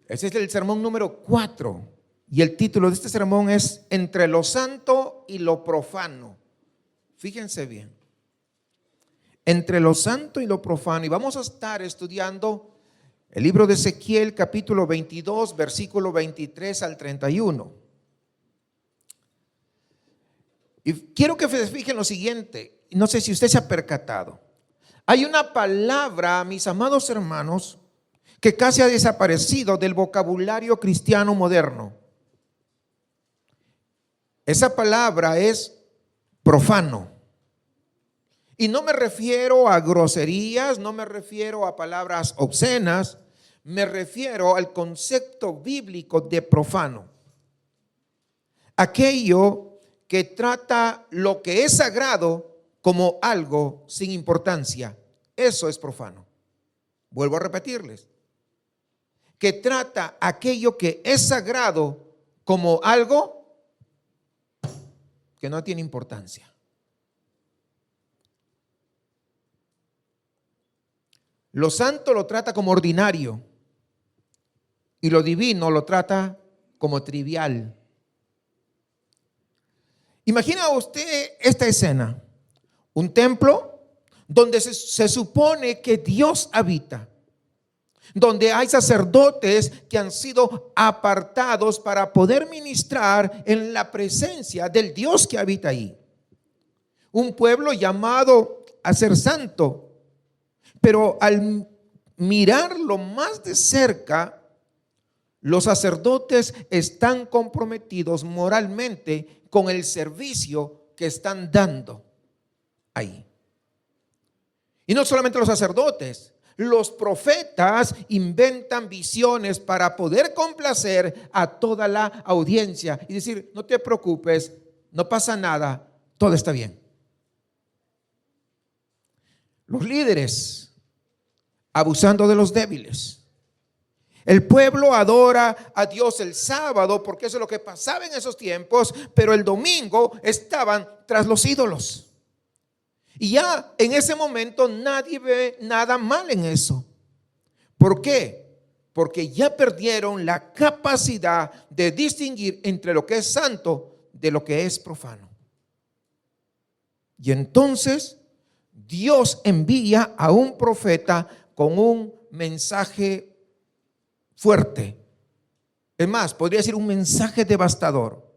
Ese es el sermón número 4 y el título de este sermón es Entre lo santo y lo profano. Fíjense bien, entre lo santo y lo profano. Y vamos a estar estudiando el libro de Ezequiel capítulo 22 versículo 23 al 31. Y quiero que se fijen lo siguiente, no sé si usted se ha percatado. Hay una palabra, mis amados hermanos, que casi ha desaparecido del vocabulario cristiano moderno. Esa palabra es profano. Y no me refiero a groserías, no me refiero a palabras obscenas, me refiero al concepto bíblico de profano. Aquello que trata lo que es sagrado como algo sin importancia. Eso es profano. Vuelvo a repetirles. Que trata aquello que es sagrado como algo que no tiene importancia. Lo santo lo trata como ordinario y lo divino lo trata como trivial. Imagina usted esta escena, un templo donde se supone que Dios habita, donde hay sacerdotes que han sido apartados para poder ministrar en la presencia del Dios que habita ahí. Un pueblo llamado a ser santo. Pero al mirarlo más de cerca, los sacerdotes están comprometidos moralmente con el servicio que están dando ahí. Y no solamente los sacerdotes, los profetas inventan visiones para poder complacer a toda la audiencia y decir, no te preocupes, no pasa nada, todo está bien. Los líderes abusando de los débiles. El pueblo adora a Dios el sábado porque eso es lo que pasaba en esos tiempos, pero el domingo estaban tras los ídolos. Y ya en ese momento nadie ve nada mal en eso. ¿Por qué? Porque ya perdieron la capacidad de distinguir entre lo que es santo de lo que es profano. Y entonces Dios envía a un profeta con un mensaje fuerte. Es más, podría decir un mensaje devastador.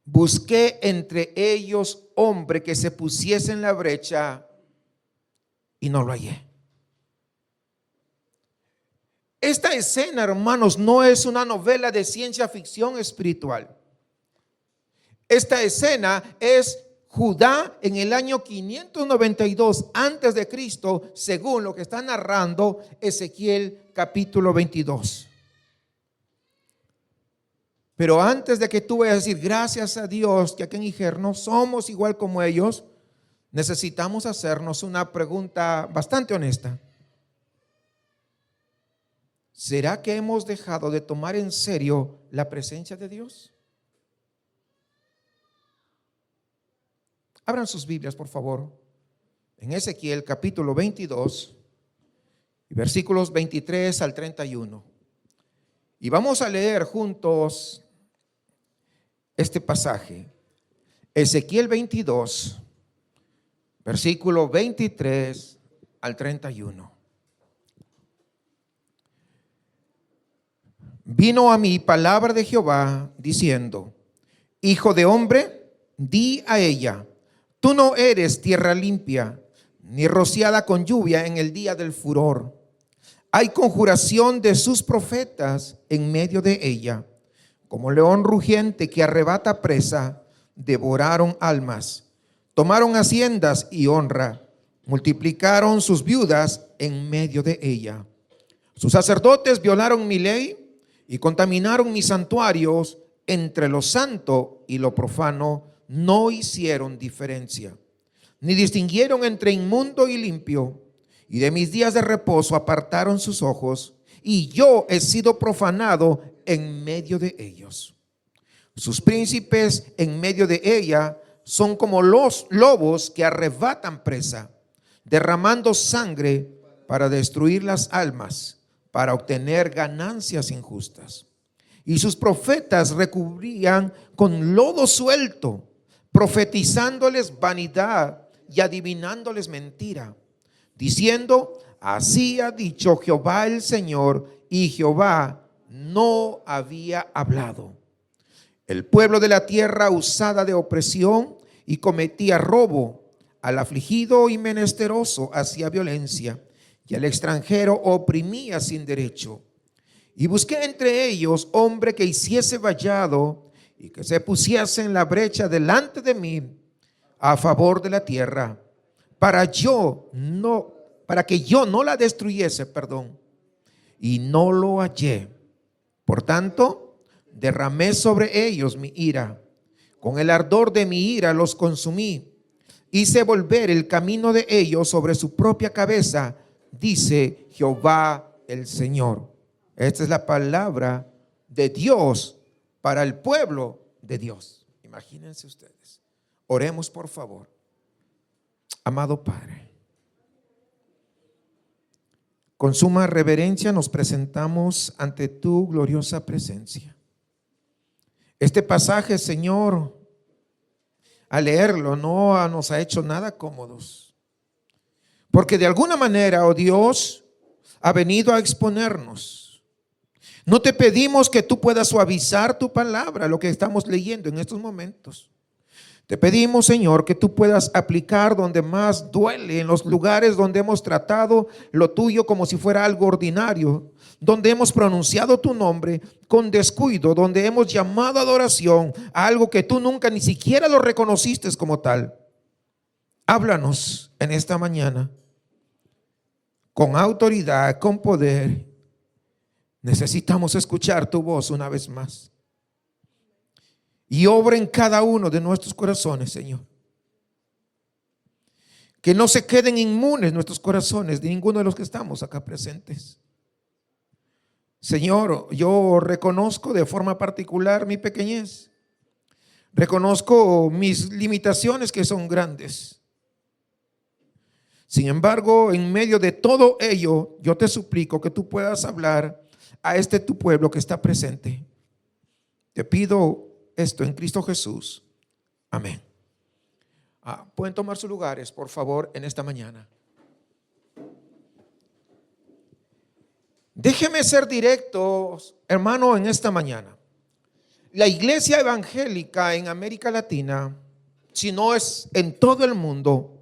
Busqué entre ellos hombre que se pusiese en la brecha y no lo hallé. Esta escena, hermanos, no es una novela de ciencia ficción espiritual. Esta escena es Judá en el año 592 antes de Cristo, según lo que está narrando Ezequiel capítulo 22. Pero antes de que tú vayas a decir gracias a Dios que aquí en Iger no somos igual como ellos, necesitamos hacernos una pregunta bastante honesta. ¿Será que hemos dejado de tomar en serio la presencia de Dios? Abran sus Biblias, por favor, en Ezequiel capítulo 22, versículos 23 al 31. Y vamos a leer juntos este pasaje. Ezequiel 22, versículo 23 al 31. Vino a mí palabra de Jehová diciendo: Hijo de hombre, di a ella, tú no eres tierra limpia, ni rociada con lluvia en el día del furor. Hay conjuración de sus profetas en medio de ella. Como león rugiente que arrebata presa, devoraron almas, tomaron haciendas y honra, multiplicaron sus viudas en medio de ella. Sus sacerdotes violaron mi ley y contaminaron mis santuarios. Entre lo santo y lo profano no hicieron diferencia, ni distinguieron entre inmundo y limpio, y de mis días de reposo apartaron sus ojos, y yo he sido profanado en medio de ellos. Sus príncipes en medio de ella son como los lobos que arrebatan presa, derramando sangre para destruir las almas. para obtener ganancias injustas. Y sus profetas recubrían con lodo suelto, profetizándoles vanidad y adivinándoles mentira, diciendo: así ha dicho Jehová el Señor, y Jehová no había hablado. El pueblo de la tierra usada de opresión y cometía robo, al afligido y menesteroso hacía violencia, y al extranjero oprimía sin derecho. Y busqué entre ellos hombre que hiciese vallado y que se pusiese en la brecha delante de mí a favor de la tierra, para que yo no la destruyese, y no lo hallé. Por tanto, derramé sobre ellos mi ira, con el ardor de mi ira los consumí, hice volver el camino de ellos sobre su propia cabeza, dice Jehová el Señor. Esta es la palabra de Dios para el pueblo de Dios. Imagínense ustedes. Oremos, por favor. Amado Padre, con suma reverencia nos presentamos ante tu gloriosa presencia. Este pasaje, Señor, al leerlo no nos ha hecho nada cómodos, porque de alguna manera, oh Dios, ha venido a exponernos. No te pedimos que tú puedas suavizar tu palabra, lo que estamos leyendo en estos momentos. Te pedimos, Señor, que tú puedas aplicar donde más duele, en los lugares donde hemos tratado lo tuyo como si fuera algo ordinario, donde hemos pronunciado tu nombre con descuido, donde hemos llamado adoración a algo que tú nunca ni siquiera lo reconociste como tal. Háblanos en esta mañana con autoridad, con poder. Necesitamos escuchar tu voz una vez más. Y obra en cada uno de nuestros corazones, Señor. Que no se queden inmunes nuestros corazones de ninguno de los que estamos acá presentes. Señor, yo reconozco de forma particular mi pequeñez. Reconozco mis limitaciones que son grandes. Sin embargo, en medio de todo ello, yo te suplico que tú puedas hablar a este tu pueblo que está presente. Te pido esto en Cristo Jesús. Amén. Pueden tomar sus lugares, por favor, en esta mañana. Déjeme ser directo, hermano, en esta mañana. La iglesia evangélica en América Latina, si no es en todo el mundo,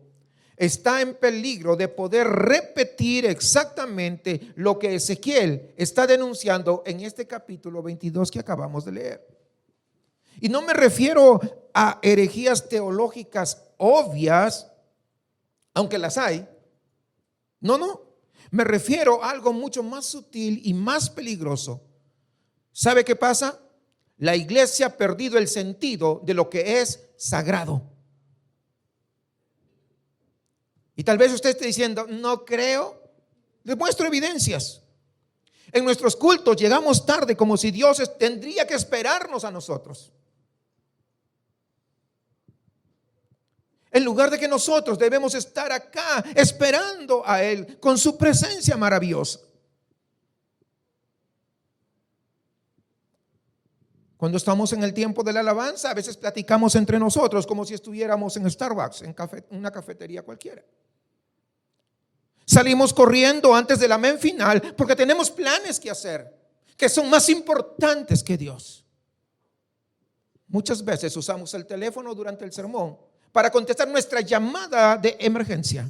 está en peligro de poder repetir exactamente lo que Ezequiel está denunciando en este capítulo 22 que acabamos de leer. Y no me refiero a herejías teológicas obvias, aunque las hay. No. Me refiero a algo mucho más sutil y más peligroso. ¿Sabe qué pasa? La iglesia ha perdido el sentido de lo que es sagrado. Y tal vez usted esté diciendo: no creo. Les muestro evidencias. En nuestros cultos llegamos tarde, como si Dios tendría que esperarnos a nosotros, en lugar de que nosotros debemos estar acá esperando a Él con su presencia maravillosa. Cuando estamos en el tiempo de la alabanza, a veces platicamos entre nosotros como si estuviéramos en Starbucks, en una cafetería cualquiera. Salimos corriendo antes del amén final porque tenemos planes que hacer que son más importantes que Dios. Muchas veces usamos el teléfono durante el sermón para contestar nuestra llamada de emergencia,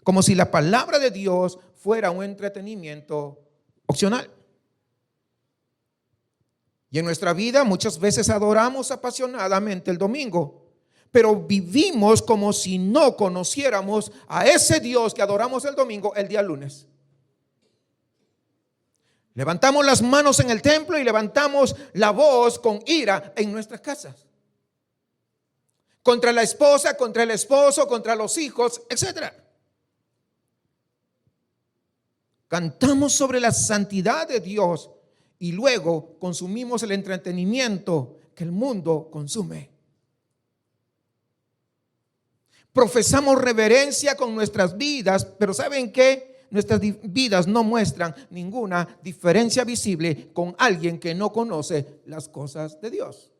como si la palabra de Dios fuera un entretenimiento opcional. Y en nuestra vida muchas veces adoramos apasionadamente el domingo, pero vivimos como si no conociéramos a ese Dios que adoramos el domingo el día lunes. Levantamos las manos en el templo y levantamos la voz con ira en nuestras casas, contra la esposa, contra el esposo, contra los hijos, etc. Cantamos sobre la santidad de Dios y luego consumimos el entretenimiento que el mundo consume. Profesamos reverencia con nuestras vidas, pero ¿saben qué? nuestras vidas no muestran ninguna diferencia visible con alguien que no conoce las cosas de Dios.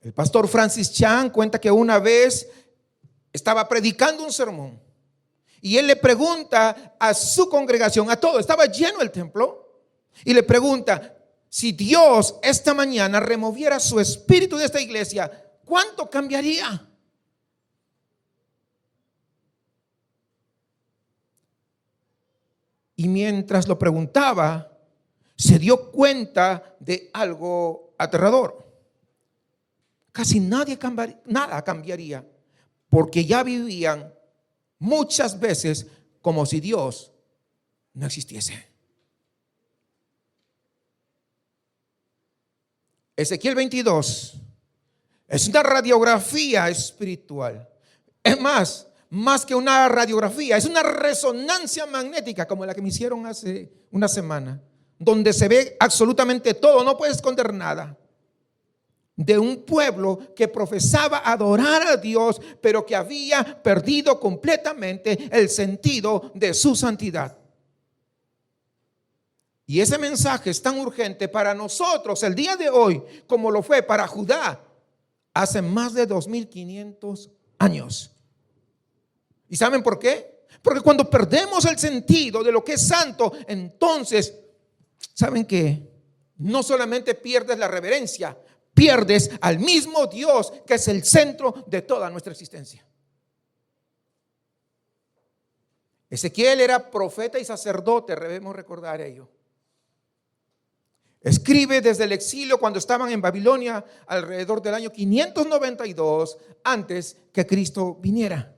El pastor Francis Chan cuenta que una vez estaba predicando un sermón y él le pregunta a su congregación, a todos, estaba lleno el templo, y le pregunta: si Dios esta mañana removiera su espíritu de esta iglesia, ¿cuánto cambiaría? Y mientras lo preguntaba, se dio cuenta de algo aterrador. Casi nada cambiaría, porque ya vivían muchas veces como si Dios no existiese. Ezequiel 22 es una radiografía espiritual. Es más que una radiografía, es una resonancia magnética como la que me hicieron hace una semana, donde se ve absolutamente todo, no puedes esconder nada. De un pueblo que profesaba adorar a Dios, pero que había perdido completamente el sentido de su santidad. Y ese mensaje es tan urgente para nosotros el día de hoy como lo fue para Judá hace más de 2500 años. ¿Y saben por qué? Porque cuando perdemos el sentido de lo que es santo, entonces, ¿saben qué? No solamente pierdes la reverencia, pierdes al mismo Dios que es el centro de toda nuestra existencia. Ezequiel era profeta y sacerdote, debemos recordar ello. Escribe desde el exilio cuando estaban en Babilonia alrededor del año 592 antes que Cristo viniera.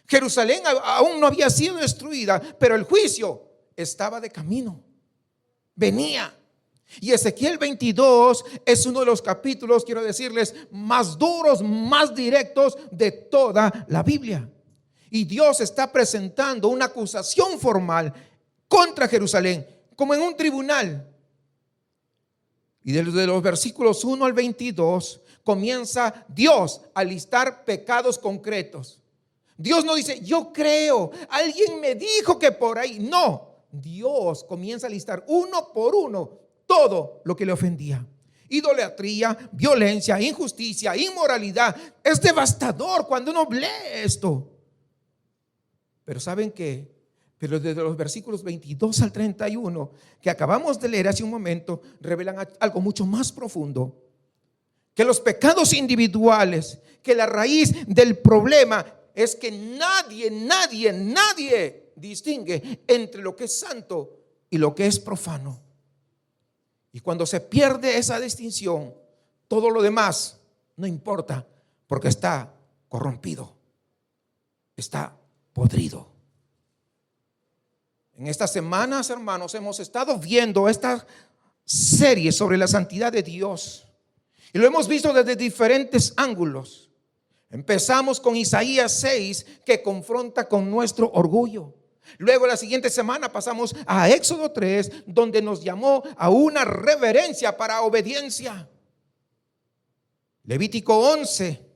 Jerusalén aún no había sido destruida, pero el juicio estaba de camino, venía. Y Ezequiel 22 es uno de los capítulos, quiero decirles, más duros, más directos de toda la Biblia. Y Dios está presentando una acusación formal contra Jerusalén, como en un tribunal. Y desde los versículos 1 al 22 comienza Dios a listar pecados concretos. Dios no dice: yo creo, alguien me dijo que por ahí. No, Dios comienza a listar uno por uno todo lo que le ofendía. Idolatría, violencia, injusticia, inmoralidad. Es devastador cuando uno lee esto. Pero ¿saben qué? Pero desde los versículos 22 al 31 que acabamos de leer hace un momento, revelan algo mucho más profundo. Que los pecados individuales, que la raíz del problema es que nadie distingue entre lo que es santo y lo que es profano. Y cuando se pierde esa distinción, todo lo demás no importa, porque está corrompido, está podrido. En estas semanas, hermanos, hemos estado viendo esta serie sobre la santidad de Dios y lo hemos visto desde diferentes ángulos. Empezamos con Isaías 6, que confronta con nuestro orgullo. Luego la siguiente semana pasamos a Éxodo 3, donde nos llamó a una reverencia para obediencia. Levítico 11.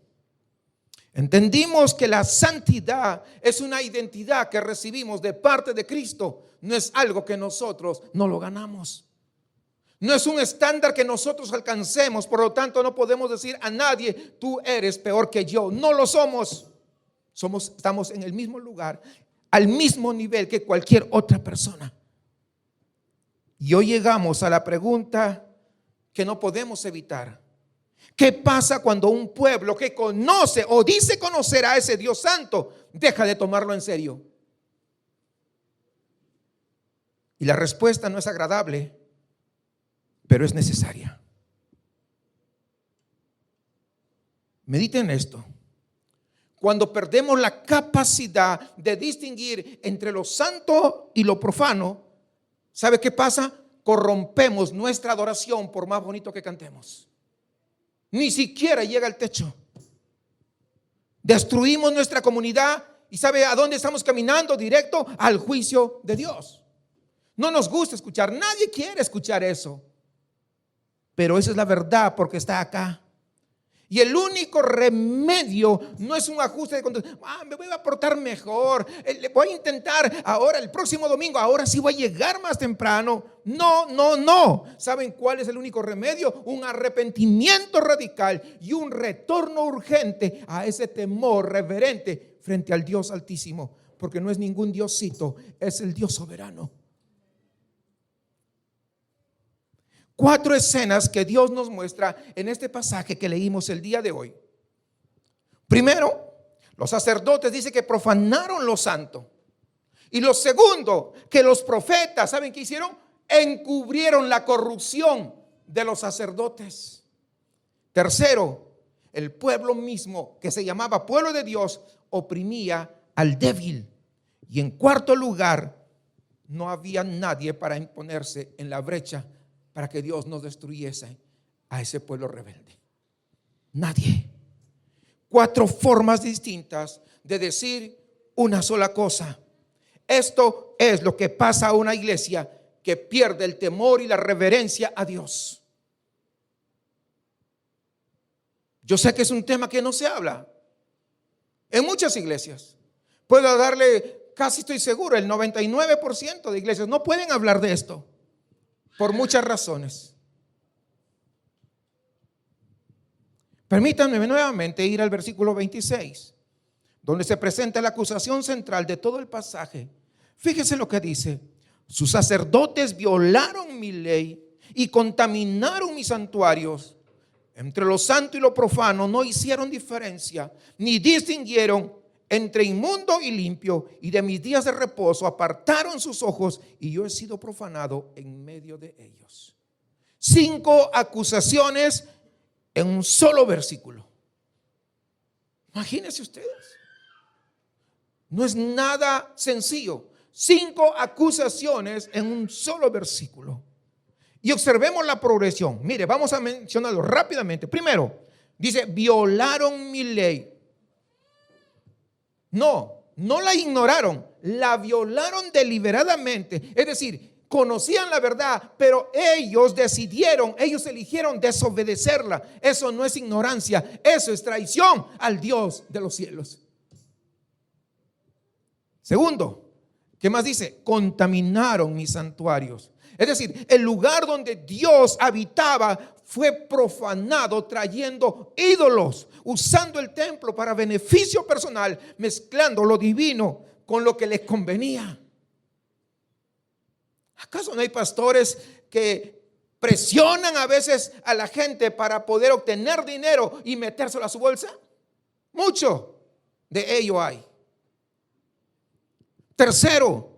Entendimos que la santidad es una identidad que recibimos de parte de Cristo. No es algo que nosotros no lo ganamos. No es un estándar que nosotros alcancemos. Por lo tanto, no podemos decir a nadie: tú eres peor que yo. No lo somos. Estamos en el mismo lugar, al mismo nivel que cualquier otra persona. Y hoy llegamos a la pregunta que no podemos evitar. ¿Qué pasa cuando un pueblo que conoce o dice conocer a ese Dios santo deja de tomarlo en serio? Y la respuesta no es agradable, pero es necesaria. Mediten esto. Cuando perdemos la capacidad de distinguir entre lo santo y lo profano, ¿sabe qué pasa? Corrompemos nuestra adoración por más bonito que cantemos. Ni siquiera llega al techo. Destruimos nuestra comunidad y ¿sabe a dónde estamos caminando? Directo al juicio de Dios. No nos gusta escuchar, nadie quiere escuchar eso, pero esa es la verdad porque está acá. Y el único remedio no es un ajuste de conducta. Me voy a portar mejor. Le voy a intentar ahora, el próximo domingo, ahora sí voy a llegar más temprano. No. ¿Saben cuál es el único remedio? Un arrepentimiento radical y un retorno urgente a ese temor reverente frente al Dios Altísimo. Porque no es ningún diosito, es el Dios soberano. 4 escenas que Dios nos muestra en este pasaje que leímos el día de hoy. Primero, los sacerdotes dice que profanaron lo santo. Y lo segundo, que los profetas, ¿saben qué hicieron? Encubrieron la corrupción de los sacerdotes. Tercero, el pueblo mismo, que se llamaba pueblo de Dios, oprimía al débil. Y en cuarto lugar, no había nadie para imponerse en la brecha para que Dios no destruyese a ese pueblo rebelde. Nadie. 4 formas distintas de decir una sola cosa. Esto es lo que pasa a una iglesia que pierde el temor y la reverencia a Dios. Yo sé que es un tema que no se habla en muchas iglesias. Puedo darle, casi estoy seguro, el 99% de iglesias no pueden hablar de esto. Por muchas razones. Permítanme nuevamente ir al versículo 26, donde se presenta la acusación central de todo el pasaje. Fíjese lo que dice: sus sacerdotes violaron mi ley y contaminaron mis santuarios. Entre lo santo y lo profano no hicieron diferencia, ni distinguieron entre inmundo y limpio, y de mis días de reposo apartaron sus ojos, y yo he sido profanado en medio de ellos. 5 acusaciones en un solo versículo. Imagínense ustedes. No es nada sencillo. 5 acusaciones en un solo versículo. Y observemos la progresión. Mire, vamos a mencionarlo rápidamente. Primero, dice: violaron mi ley. No la ignoraron, la violaron deliberadamente. Es decir, conocían la verdad, pero ellos eligieron desobedecerla. Eso no es ignorancia, eso es traición al Dios de los cielos. Segundo, ¿qué más dice? Contaminaron mis santuarios. Es decir, el lugar donde Dios habitaba fue profanado, trayendo ídolos, usando el templo para beneficio personal, mezclando lo divino con lo que les convenía. ¿Acaso no hay pastores que presionan a veces a la gente para poder obtener dinero y metérselo a su bolsa? Mucho de ello hay. Tercero,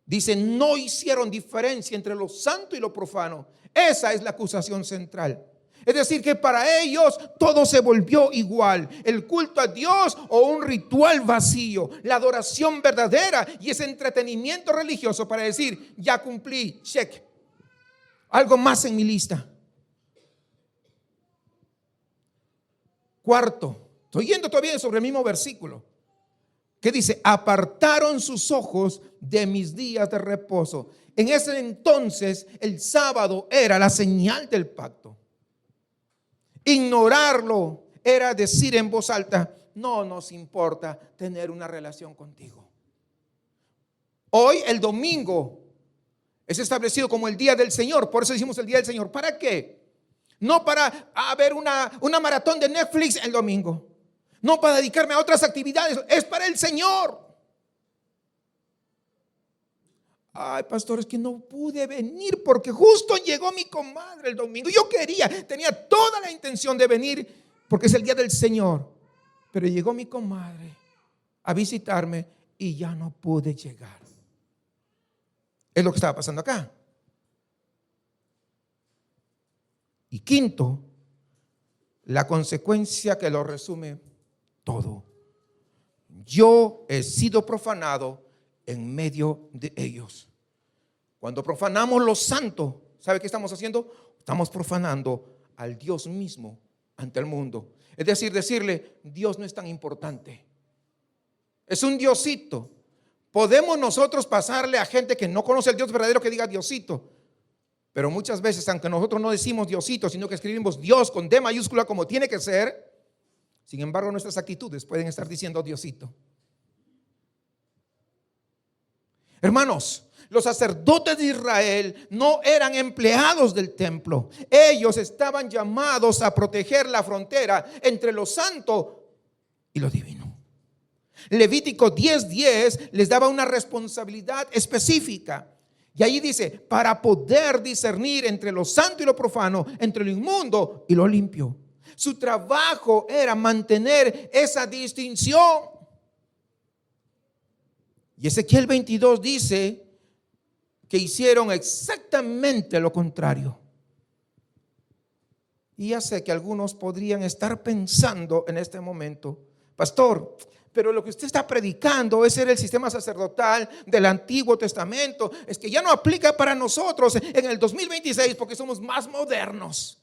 dice: no hicieron diferencia entre lo santo y lo profano. Esa es la acusación central. Es decir, que para ellos todo se volvió igual. El culto a Dios o un ritual vacío. La adoración verdadera y ese entretenimiento religioso para decir: ya cumplí, check. Algo más en mi lista. Cuarto, estoy yendo todavía sobre el mismo versículo, que dice: apartaron sus ojos de mis días de reposo. En ese entonces el sábado era la señal del pacto. Ignorarlo era decir en voz alta: no nos importa tener una relación contigo. Hoy el domingo es establecido como el día del Señor. Por eso decimos el día del Señor. ¿Para qué? No para ver una maratón de Netflix el domingo. No para dedicarme a otras actividades. Es para el Señor. Ay, pastor, es que no pude venir porque justo llegó mi comadre el domingo. Yo tenía toda la intención de venir porque es el día del Señor. Pero llegó mi comadre a visitarme y ya no pude llegar. Es lo que estaba pasando acá. Y quinto, la consecuencia que lo resume todo: yo he sido profanado en medio de ellos. Cuando profanamos lo santo, ¿sabe qué estamos haciendo? Estamos profanando al Dios mismo ante el mundo. Es decir, decirle: Dios no es tan importante, es un diosito. Podemos nosotros pasarle a gente que no conoce al Dios verdadero que diga diosito, pero muchas veces, aunque nosotros no decimos diosito, sino que escribimos Dios con D mayúscula como tiene que ser, Sin embargo, nuestras actitudes pueden estar diciendo Diosito. Hermanos, los sacerdotes de Israel no eran empleados del templo. Ellos estaban llamados a proteger la frontera entre lo santo y lo divino. Levítico 10:10 les daba una responsabilidad específica. Y ahí dice, para poder discernir entre lo santo y lo profano, entre lo inmundo y lo limpio. Su trabajo era mantener esa distinción. Y Ezequiel 22 dice que hicieron exactamente lo contrario. Y ya sé que algunos podrían estar pensando en este momento, pastor, pero lo que usted está predicando, ese era el sistema sacerdotal del Antiguo Testamento, es que ya no aplica para nosotros en el 2026 porque somos más modernos.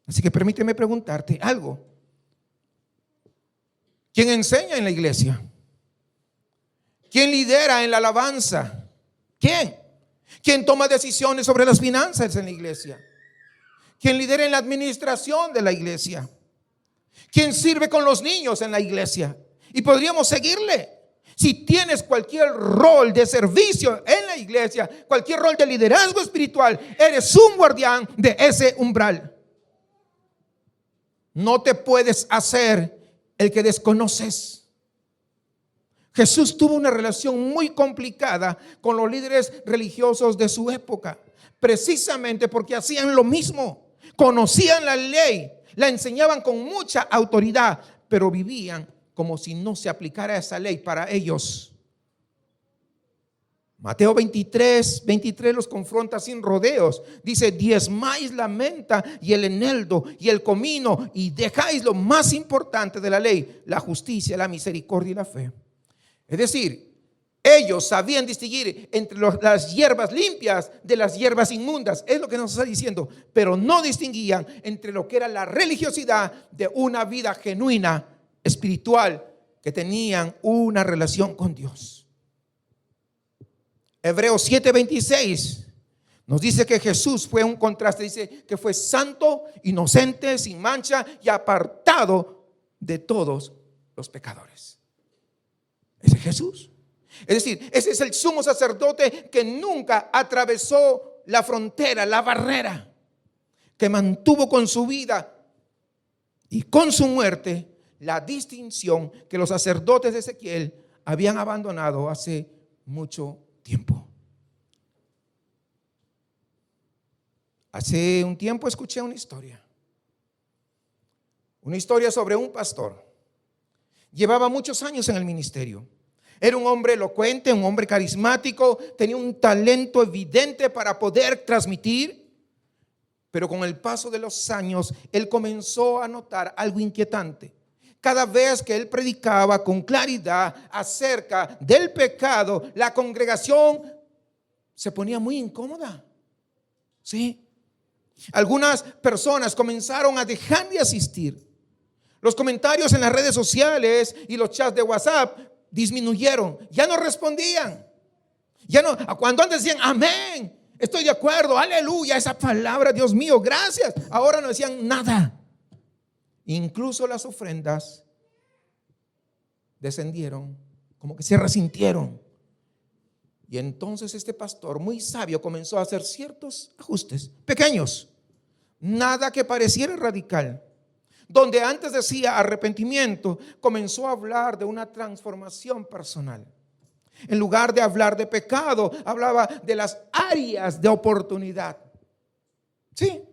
Así que permíteme preguntarte algo. ¿Quién enseña en la iglesia? ¿Quién lidera en la alabanza? ¿Quién? ¿Quién toma decisiones sobre las finanzas en la iglesia? ¿Quién lidera en la administración de la iglesia? ¿Quién sirve con los niños en la iglesia? Y podríamos seguirle. Si tienes cualquier rol de servicio en la iglesia, cualquier rol de liderazgo espiritual, eres un guardián de ese umbral. No te puedes hacer el que desconoces. Jesús tuvo una relación muy complicada con los líderes religiosos de su época, precisamente porque hacían lo mismo, conocían la ley, la enseñaban con mucha autoridad, pero vivían como si no se aplicara esa ley para ellos. Mateo 23 los confronta sin rodeos. Dice, diezmáis la menta y el eneldo y el comino y dejáis lo más importante de la ley, la justicia, la misericordia y la fe. Es decir, ellos sabían distinguir entre las hierbas limpias de las hierbas inmundas. Es lo que nos está diciendo. Pero no distinguían entre lo que era la religiosidad de una vida genuina, espiritual, que tenían una relación con Dios. Hebreos 7:26 nos dice que Jesús fue un contraste. Dice que fue santo, inocente, sin mancha y apartado de todos los pecadores. Ese es Jesús. Es decir, ese es el sumo sacerdote que nunca atravesó la frontera, la barrera, que mantuvo con su vida y con su muerte la distinción que los sacerdotes de Ezequiel habían abandonado hace mucho tiempo. Hace un tiempo escuché una historia sobre un pastor. Llevaba muchos años en el ministerio. Era un hombre elocuente, un hombre carismático, tenía un talento evidente para poder transmitir, pero con el paso de los años, él comenzó a notar algo inquietante. Cada vez que él predicaba con claridad acerca del pecado, la congregación se ponía muy incómoda. ¿Sí? Algunas personas comenzaron a dejar de asistir. Los comentarios en las redes sociales y los chats de WhatsApp disminuyeron, ya no respondían. Ya no, cuando antes decían amén, estoy de acuerdo, aleluya, esa palabra, Dios mío, gracias. Ahora no decían nada. Incluso las ofrendas descendieron, como que se resintieron. Y entonces este pastor muy sabio comenzó a hacer ciertos ajustes pequeños, nada que pareciera radical. Donde antes decía arrepentimiento, comenzó a hablar de una transformación personal. En lugar de hablar de pecado, hablaba de las áreas de oportunidad. Sí.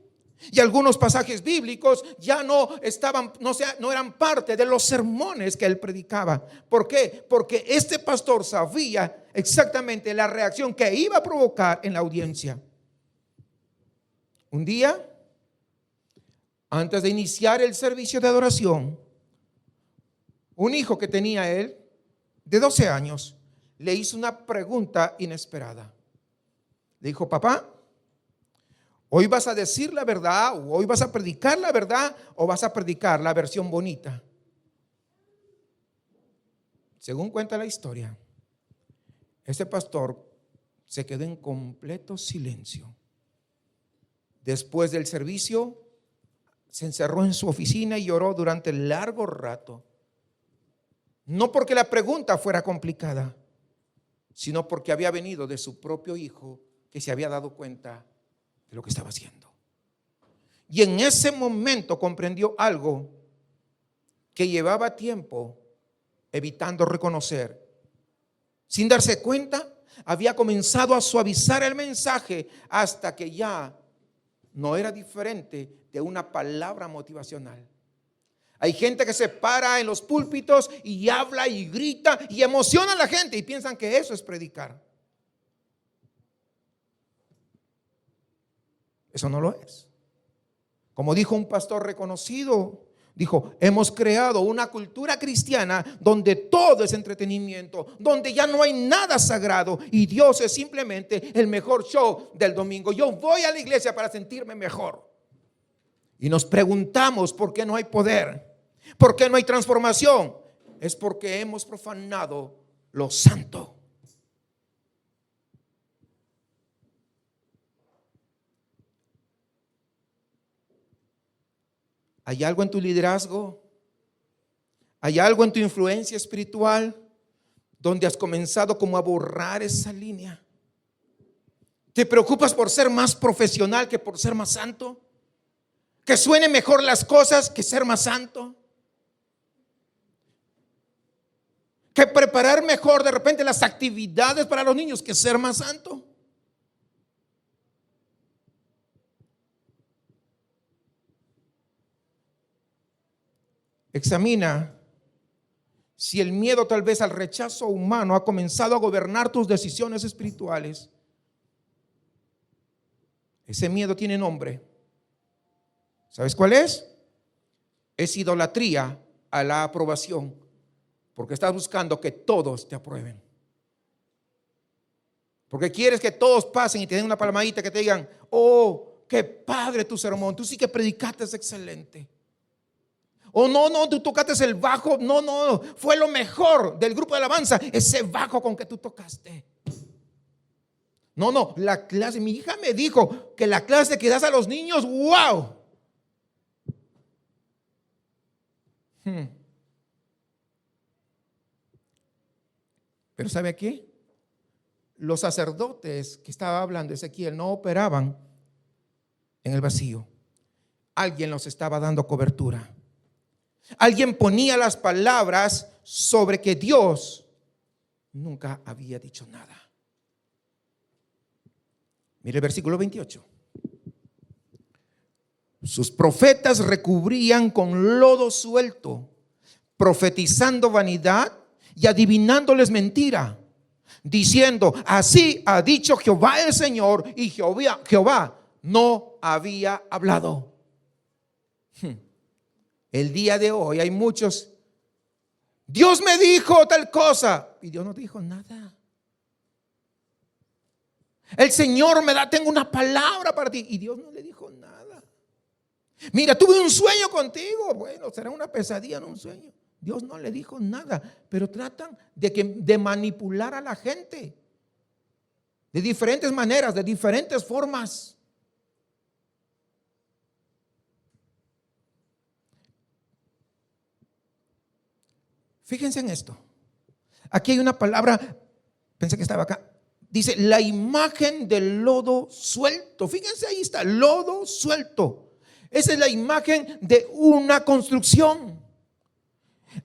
Y algunos pasajes bíblicos ya no eran parte de los sermones que él predicaba. ¿Por qué? Porque este pastor sabía exactamente la reacción que iba a provocar en la audiencia. Un día, antes de iniciar el servicio de adoración, un hijo que tenía él, de 12 años, le hizo una pregunta inesperada. Le dijo, papá, ¿hoy vas a decir la verdad o hoy vas a predicar la verdad o vas a predicar la versión bonita? Según cuenta la historia, ese pastor se quedó en completo silencio. Después del servicio, se encerró en su oficina y lloró durante largo rato. No porque la pregunta fuera complicada, sino porque había venido de su propio hijo que se había dado cuenta de lo que estaba haciendo. Y en ese momento comprendió algo que llevaba tiempo evitando reconocer. Sin darse cuenta, había comenzado a suavizar el mensaje hasta que ya no era diferente de una palabra motivacional. Hay gente que se para en los púlpitos y habla y grita y emociona a la gente y piensan que eso es predicar. Eso no lo es. Como dijo un pastor reconocido, dijo: hemos creado una cultura cristiana donde todo es entretenimiento, donde ya no hay nada sagrado y Dios es simplemente el mejor show del domingo. Yo voy a la iglesia para sentirme mejor. Y nos preguntamos por qué no hay poder, por qué no hay transformación. Es porque hemos profanado lo santo. ¿Hay algo en tu liderazgo? ¿Hay algo en tu influencia espiritual donde has comenzado como a borrar esa línea? ¿Te preocupas por ser más profesional que por ser más santo? ¿Que suene mejor las cosas que ser más santo? ¿Que preparar mejor de repente las actividades para los niños que ser más santo? Examina si el miedo tal vez al rechazo humano ha comenzado a gobernar tus decisiones espirituales. Ese miedo tiene nombre. ¿Sabes cuál es? Es idolatría a la aprobación, porque estás buscando que todos te aprueben. Porque quieres que todos pasen y te den una palmadita, que te digan: oh, qué padre tu sermón, tú sí que predicaste, es excelente. Oh, no, tú tocaste el bajo, no, fue lo mejor del grupo de alabanza, ese bajo con que tú tocaste. No, la clase, mi hija me dijo que la clase que das a los niños, wow. Pero ¿sabe qué? Los sacerdotes que estaba hablando Ezequiel no operaban en el vacío. Alguien los estaba dando cobertura. Alguien ponía las palabras sobre que Dios nunca había dicho nada. Mire el versículo 28. Sus profetas recubrían con lodo suelto, profetizando vanidad y adivinándoles mentira, diciendo: así ha dicho Jehová el Señor, y Jehová no había hablado. El día de hoy hay muchos: Dios me dijo tal cosa, y Dios no dijo nada. El Señor tengo una palabra para ti, y Dios no le dijo nada. Mira, tuve un sueño contigo. Bueno, será una pesadilla, no un sueño. Dios no le dijo nada, pero tratan de manipular a la gente de diferentes maneras, de diferentes formas. Fíjense en esto. Aquí hay una palabra, pensé que estaba acá. Dice: la imagen del lodo suelto. Fíjense, ahí está, lodo suelto. Esa es la imagen de una construcción.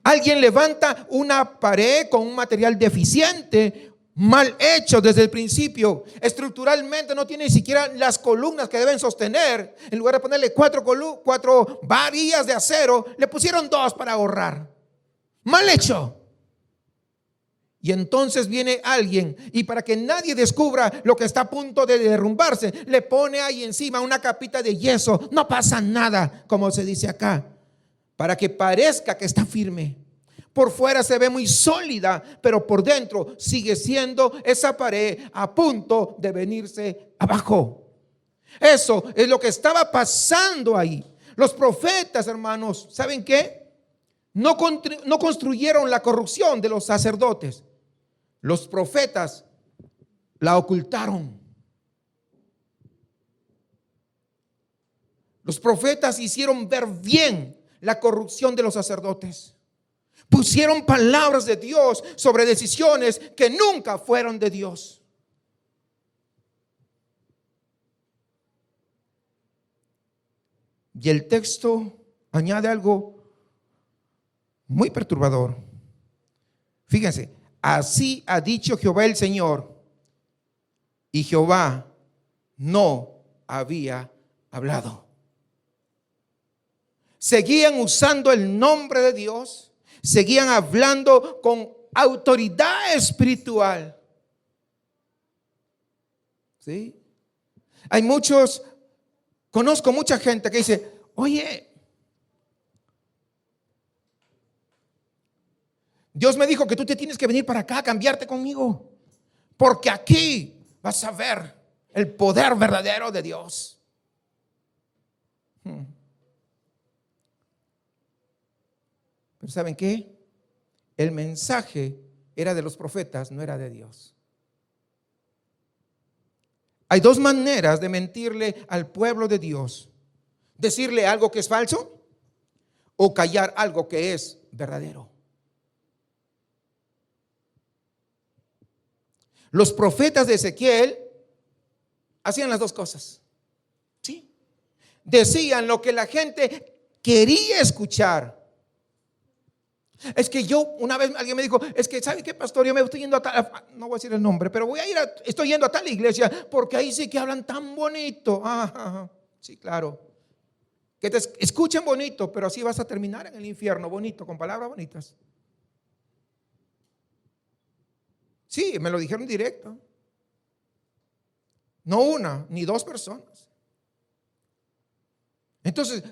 Alguien levanta una pared con un material deficiente, mal hecho desde el principio. Estructuralmente no tiene ni siquiera las columnas que deben sostener. En lugar de ponerle cuatro varillas de acero, le pusieron 2 para ahorrar. Mal hecho. Y entonces viene alguien, y para que nadie descubra lo que está a punto de derrumbarse, le pone ahí encima una capita de yeso. No pasa nada, como se dice acá, para que parezca que está firme. Por fuera se ve muy sólida, pero por dentro sigue siendo esa pared a punto de venirse abajo. Eso es lo que estaba pasando ahí. Los profetas, hermanos, ¿saben qué? No construyeron la corrupción de los sacerdotes. Los profetas la ocultaron. Los profetas hicieron ver bien la corrupción de los sacerdotes. Pusieron palabras de Dios sobre decisiones que nunca fueron de Dios. Y el texto añade algo muy perturbador. Fíjense, así ha dicho Jehová el Señor, y Jehová no había hablado. Seguían usando el nombre de Dios, seguían hablando con autoridad espiritual. ¿Sí? Conozco mucha gente que dice, oye, Dios me dijo que tú te tienes que venir para acá a cambiarte conmigo, porque aquí vas a ver el poder verdadero de Dios. Pero ¿saben qué? El mensaje era de los profetas, no era de Dios. Hay dos maneras de mentirle al pueblo de Dios: decirle algo que es falso o callar algo que es verdadero. Los profetas de Ezequiel hacían las dos cosas. ¿Sí? Decían lo que la gente quería escuchar. Es que una vez alguien me dijo, es que ¿sabe qué, pastor? Yo me estoy yendo a tal, no voy a decir el nombre, pero estoy yendo a tal iglesia porque ahí sí que hablan tan bonito. Sí, claro. Que te escuchen bonito, pero así vas a terminar en el infierno bonito, con palabras bonitas. Sí, me lo dijeron directo. No una, ni dos personas. Entonces,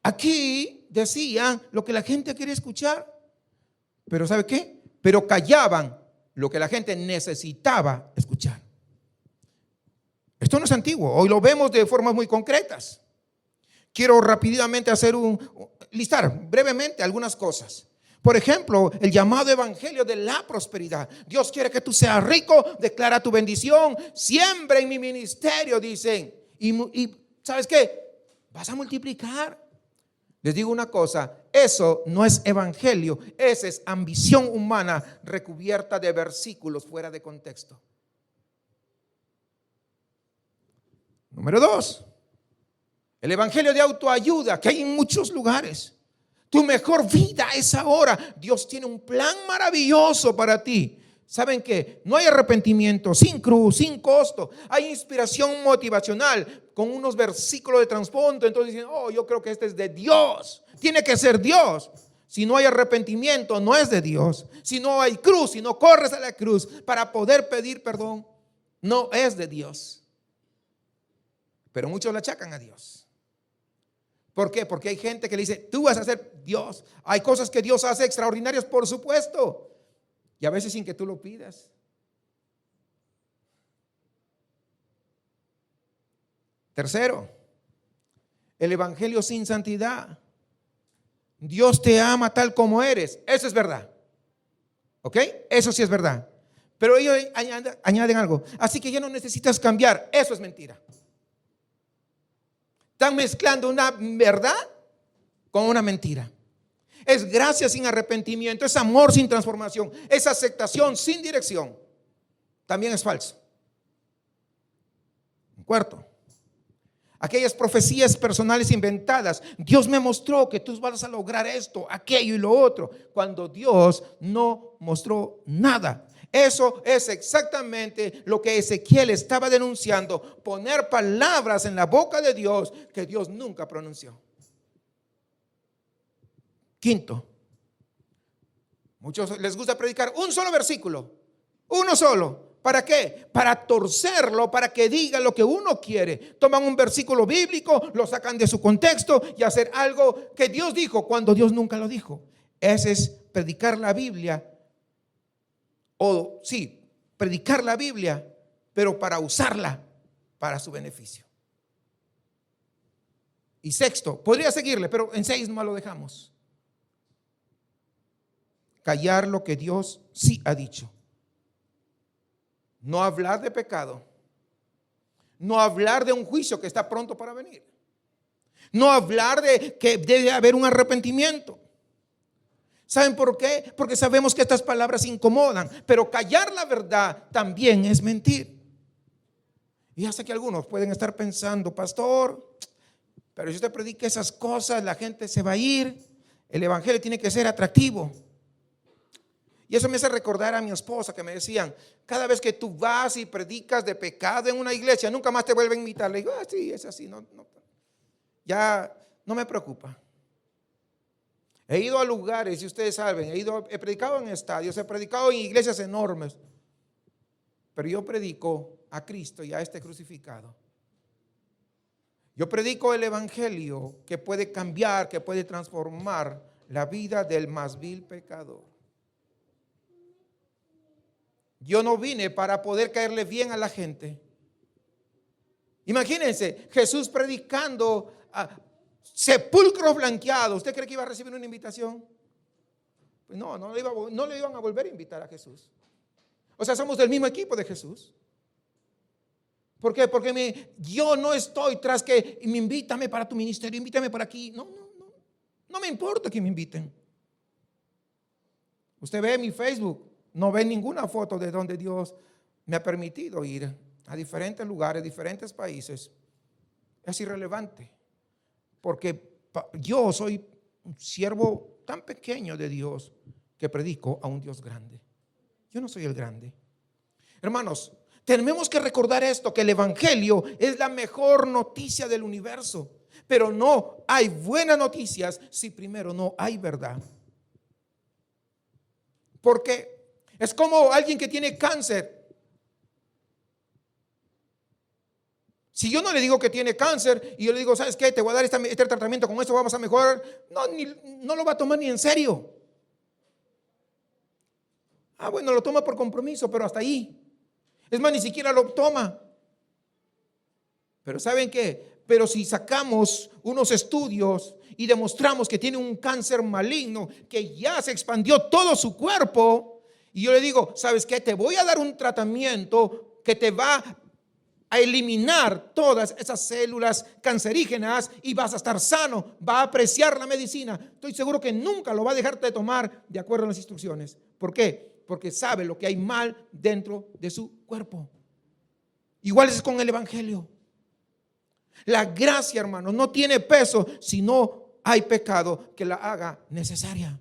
aquí decían lo que la gente quería escuchar, pero ¿sabe qué? Pero callaban lo que la gente necesitaba escuchar. Esto no es antiguo, hoy lo vemos de formas muy concretas. Quiero rápidamente listar brevemente algunas cosas. Por ejemplo, el llamado evangelio de la prosperidad. Dios quiere que tú seas rico, declara tu bendición, siembra en mi ministerio, dicen. Y ¿sabes qué? Vas a multiplicar. Les digo una cosa, eso no es evangelio, esa es ambición humana recubierta de versículos fuera de contexto. Número 2, el evangelio de autoayuda que hay en muchos lugares. Tu mejor vida es ahora. Dios tiene un plan maravilloso para ti. ¿Saben qué? No hay arrepentimiento sin cruz, sin costo. Hay inspiración motivacional con unos versículos de trasfondo. Entonces dicen, yo creo que este es de Dios. Tiene que ser Dios. Si no hay arrepentimiento, no es de Dios. Si no hay cruz, si no corres a la cruz para poder pedir perdón, no es de Dios. Pero muchos le achacan a Dios. ¿Por qué? Porque hay gente que le dice, tú vas a ser Dios. Hay cosas que Dios hace extraordinarias, por supuesto. Y a veces sin que tú lo pidas. Tercero, el evangelio sin santidad. Dios te ama tal como eres. Eso es verdad. ¿Ok? Eso sí es verdad. Pero ellos añaden algo. Así que ya no necesitas cambiar. Eso es mentira. Están mezclando una verdad con una mentira. Es gracia sin arrepentimiento, es amor sin transformación, es aceptación sin dirección. También es falso. Cuarto, aquellas profecías personales inventadas. Dios me mostró que tú vas a lograr esto, aquello y lo otro, cuando Dios no mostró nada. Eso es exactamente lo que Ezequiel estaba denunciando: poner palabras en la boca de Dios que Dios nunca pronunció. Quinto, muchos les gusta predicar un solo versículo, uno solo. ¿Para qué? Para torcerlo, para que diga lo que uno quiere. Toman un versículo bíblico, lo sacan de su contexto y hacer algo que Dios dijo cuando Dios nunca lo dijo. Ese es predicar la Biblia. Predicar la Biblia, pero para usarla para su beneficio. Y sexto, podría seguirle, pero en 6 no lo dejamos. Callar lo que Dios sí ha dicho. No hablar de pecado. No hablar de un juicio que está pronto para venir. No hablar de que debe haber un arrepentimiento. ¿Saben por qué? Porque sabemos que estas palabras incomodan, pero callar la verdad también es mentir. Y ya sé que algunos pueden estar pensando, pastor, pero si usted predica esas cosas, la gente se va a ir. El evangelio tiene que ser atractivo. Y eso me hace recordar a mi esposa que me decían, cada vez que tú vas y predicas de pecado en una iglesia, nunca más te vuelven a invitar. Le digo, sí, es así, ya no me preocupa. He ido a lugares, y ustedes saben, he predicado en estadios, he predicado en iglesias enormes, pero yo predico a Cristo y a este crucificado. Yo predico el evangelio que puede cambiar, que puede transformar la vida del más vil pecador. Yo no vine para poder caerle bien a la gente. Imagínense, Jesús predicando sepulcros blanqueados. ¿Usted cree que iba a recibir una invitación? Pues no le iban a volver a invitar a Jesús. O sea, somos del mismo equipo de Jesús. ¿Por qué? Porque yo no estoy tras que me invítame para tu ministerio, invítame por aquí. No me importa que me inviten. Usted ve mi Facebook, no ve ninguna foto de donde Dios me ha permitido ir a diferentes lugares, diferentes países. Es irrelevante, porque yo soy un siervo tan pequeño de Dios que predico a un Dios grande. Yo no soy el grande. Hermanos, tenemos que recordar esto, que el evangelio es la mejor noticia del universo, pero no hay buenas noticias si primero no hay verdad. Porque es como alguien que tiene cáncer. Si yo no le digo que tiene cáncer y yo le digo, ¿sabes qué? Te voy a dar este tratamiento, con esto vamos a mejorar. No lo va a tomar ni en serio. Bueno, lo toma por compromiso, pero hasta ahí. Es más, ni siquiera lo toma. Pero ¿saben qué? Pero si sacamos unos estudios y demostramos que tiene un cáncer maligno que ya se expandió todo su cuerpo, y yo le digo, ¿sabes qué? Te voy a dar un tratamiento que te va a eliminar todas esas células cancerígenas y vas a estar sano, va a apreciar la medicina. Estoy seguro que nunca lo va a dejar de tomar de acuerdo a las instrucciones. ¿Por qué? Porque sabe lo que hay mal dentro de su cuerpo. Igual es con el evangelio. La gracia, hermanos, no tiene peso si no hay pecado que la haga necesaria.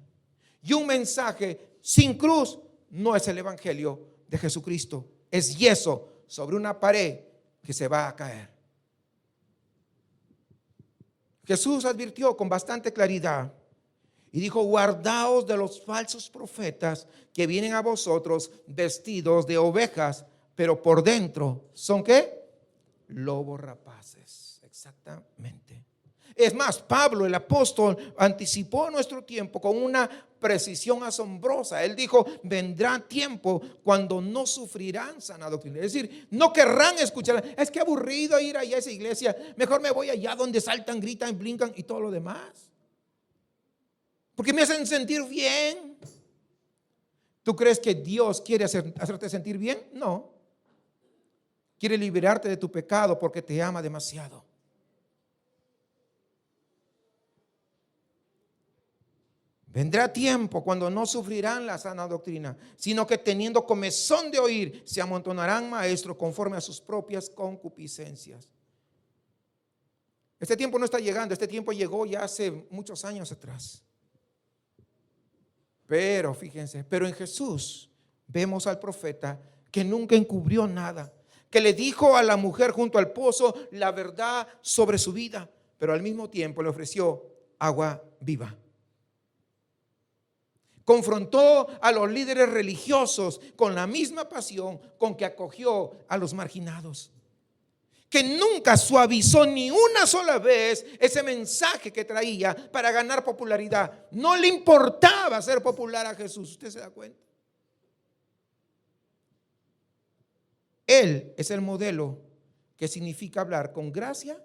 Y un mensaje sin cruz no es el evangelio de Jesucristo. Es yeso sobre una pared que se va a caer. Jesús advirtió con bastante claridad y dijo, guardaos de los falsos profetas que vienen a vosotros vestidos de ovejas, pero por dentro son ¿qué? Lobos rapaces. Exactamente. Es más, Pablo, el apóstol, anticipó nuestro tiempo con una precisión asombrosa. Él dijo, vendrá tiempo cuando no sufrirán sana doctrina. Es decir, no querrán escuchar. Es que aburrido ir allá a esa iglesia. Mejor me voy allá donde saltan, gritan, brincan y todo lo demás. Porque me hacen sentir bien. ¿Tú crees que Dios quiere hacerte sentir bien? No. Quiere liberarte de tu pecado porque te ama demasiado. Vendrá tiempo cuando no sufrirán la sana doctrina, sino que teniendo comezón de oír, se amontonarán maestros conforme a sus propias concupiscencias. Este tiempo no está llegando, este tiempo llegó ya hace muchos años atrás. Pero fíjense, pero en Jesús vemos al profeta que nunca encubrió nada, que le dijo a la mujer junto al pozo la verdad sobre su vida, pero al mismo tiempo le ofreció agua viva. Confrontó a los líderes religiosos con la misma pasión con que acogió a los marginados. Que nunca suavizó ni una sola vez ese mensaje que traía para ganar popularidad. No le importaba hacer popular a Jesús. ¿Usted se da cuenta? Él es el modelo que significa hablar con gracia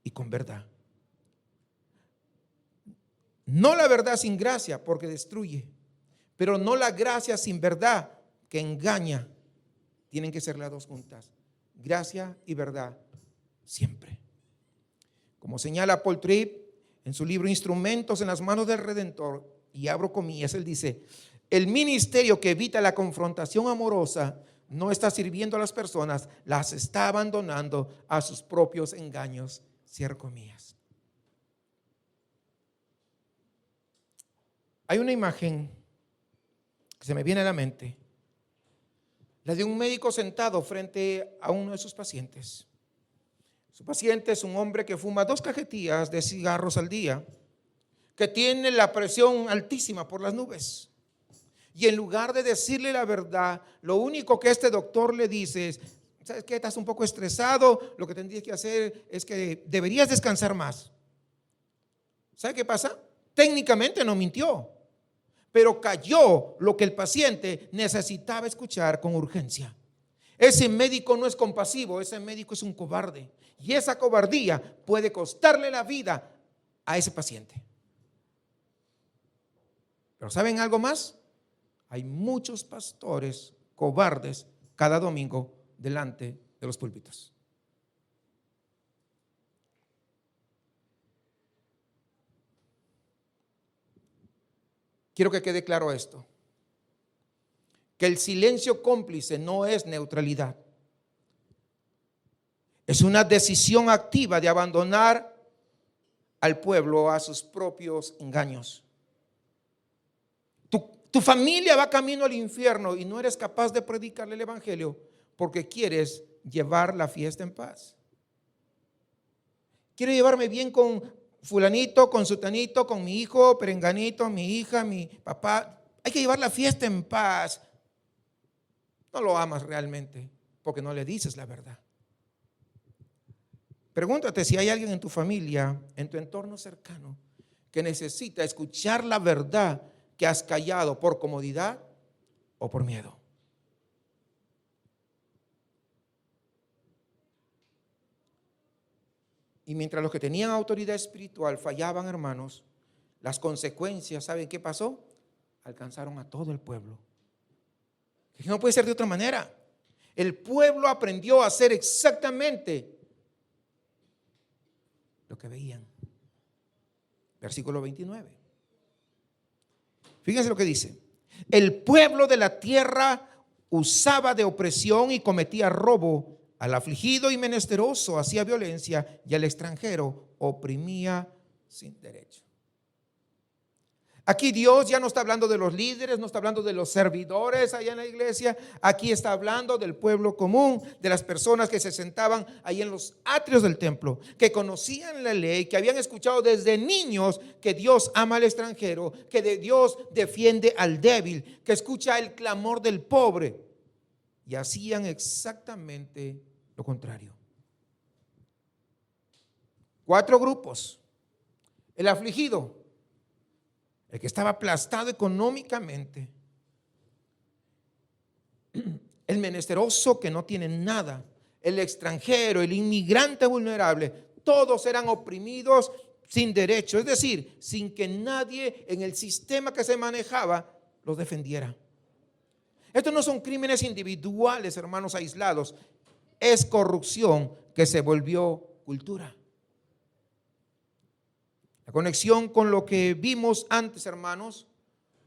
y con verdad. No la verdad sin gracia porque destruye, pero no la gracia sin verdad que engaña. Tienen que ser las dos juntas. Gracia y verdad siempre. Como señala Paul Tripp en su libro Instrumentos en las manos del Redentor, y abro comillas, él dice: el ministerio que evita la confrontación amorosa no está sirviendo a las personas, las está abandonando a sus propios engaños. Cierro comillas. Hay una imagen que se me viene a la mente, la de un médico sentado frente a uno de sus pacientes. Su paciente es un hombre que fuma 2 cajetillas de cigarros al día, que tiene la presión altísima por las nubes. Y en lugar de decirle la verdad, lo único que este doctor le dice es: ¿sabes qué? Estás un poco estresado, lo que tendrías que hacer es que deberías descansar más. ¿Sabe qué pasa? Técnicamente no mintió, pero cayó lo que el paciente necesitaba escuchar con urgencia. Ese médico no es compasivo, ese médico es un cobarde. Y esa cobardía puede costarle la vida a ese paciente. Pero ¿saben algo más? Hay muchos pastores cobardes cada domingo delante de los púlpitos. Quiero que quede claro esto, que el silencio cómplice no es neutralidad. Es una decisión activa de abandonar al pueblo a sus propios engaños. Tu familia va camino al infierno y no eres capaz de predicarle el evangelio porque quieres llevar la fiesta en paz. Quiero llevarme bien con fulanito, con sutanito, con mi hijo, perenganito, mi hija, mi papá. Hay que llevar la fiesta en paz. No lo amas realmente porque no le dices la verdad. Pregúntate si hay alguien en tu familia, en tu entorno cercano, que necesita escuchar la verdad que has callado por comodidad o por miedo. Y mientras los que tenían autoridad espiritual fallaban, hermanos, las consecuencias, ¿saben qué pasó? Alcanzaron a todo el pueblo. Que no puede ser de otra manera. El pueblo aprendió a hacer exactamente lo que veían. Versículo 29. Fíjense lo que dice: el pueblo de la tierra usaba de opresión y cometía robo, al afligido y menesteroso hacía violencia, y al extranjero oprimía sin derecho. Aquí Dios ya no está hablando de los líderes, no está hablando de los servidores allá en la iglesia. Aquí está hablando del pueblo común, de las personas que se sentaban ahí en los atrios del templo, que conocían la ley, que habían escuchado desde niños que Dios ama al extranjero, que Dios defiende al débil, que escucha el clamor del pobre, y hacían exactamente lo contrario. 4 grupos: el afligido, el que estaba aplastado económicamente, el menesteroso que no tiene nada, el extranjero, el inmigrante vulnerable, todos eran oprimidos sin derecho, es decir, sin que nadie en el sistema que se manejaba los defendiera. Estos no son crímenes individuales, hermanos, aislados, es corrupción que se volvió cultura. La conexión con lo que vimos antes, hermanos,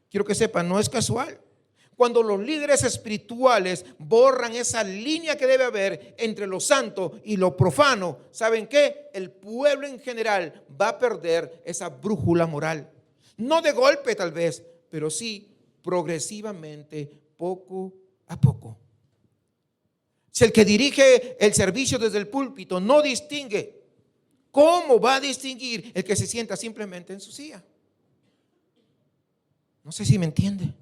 quiero que sepan, no es casual. Cuando los líderes espirituales borran esa línea que debe haber entre lo santo y lo profano, ¿saben qué? El pueblo en general va a perder esa brújula moral. No de golpe tal vez, pero sí progresivamente, poco a poco. Si el que dirige el servicio desde el púlpito no distingue, ¿cómo va a distinguir el que se sienta simplemente en su silla? No sé si me entiende.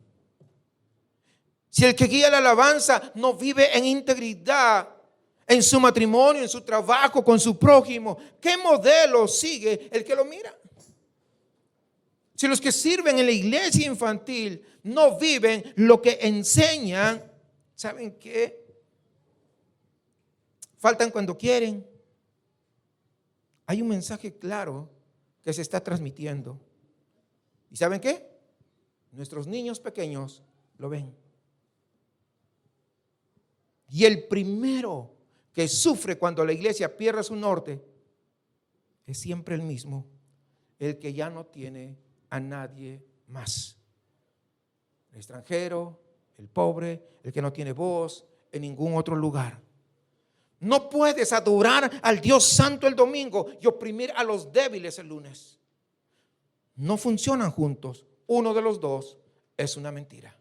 Si el que guía la alabanza no vive en integridad en su matrimonio, en su trabajo, con su prójimo, ¿qué modelo sigue el que lo mira? Si los que sirven en la iglesia infantil no viven lo que enseñan, ¿saben qué? Faltan cuando quieren. Hay un mensaje claro que se está transmitiendo. ¿Y saben qué? Nuestros niños pequeños lo ven. Y el primero que sufre cuando la iglesia pierde su norte es siempre el mismo, el que ya no tiene a nadie más. El extranjero, el pobre, el que no tiene voz en ningún otro lugar. No puedes adorar al Dios Santo el domingo y oprimir a los débiles el lunes. No funcionan juntos. Uno de los dos es una mentira.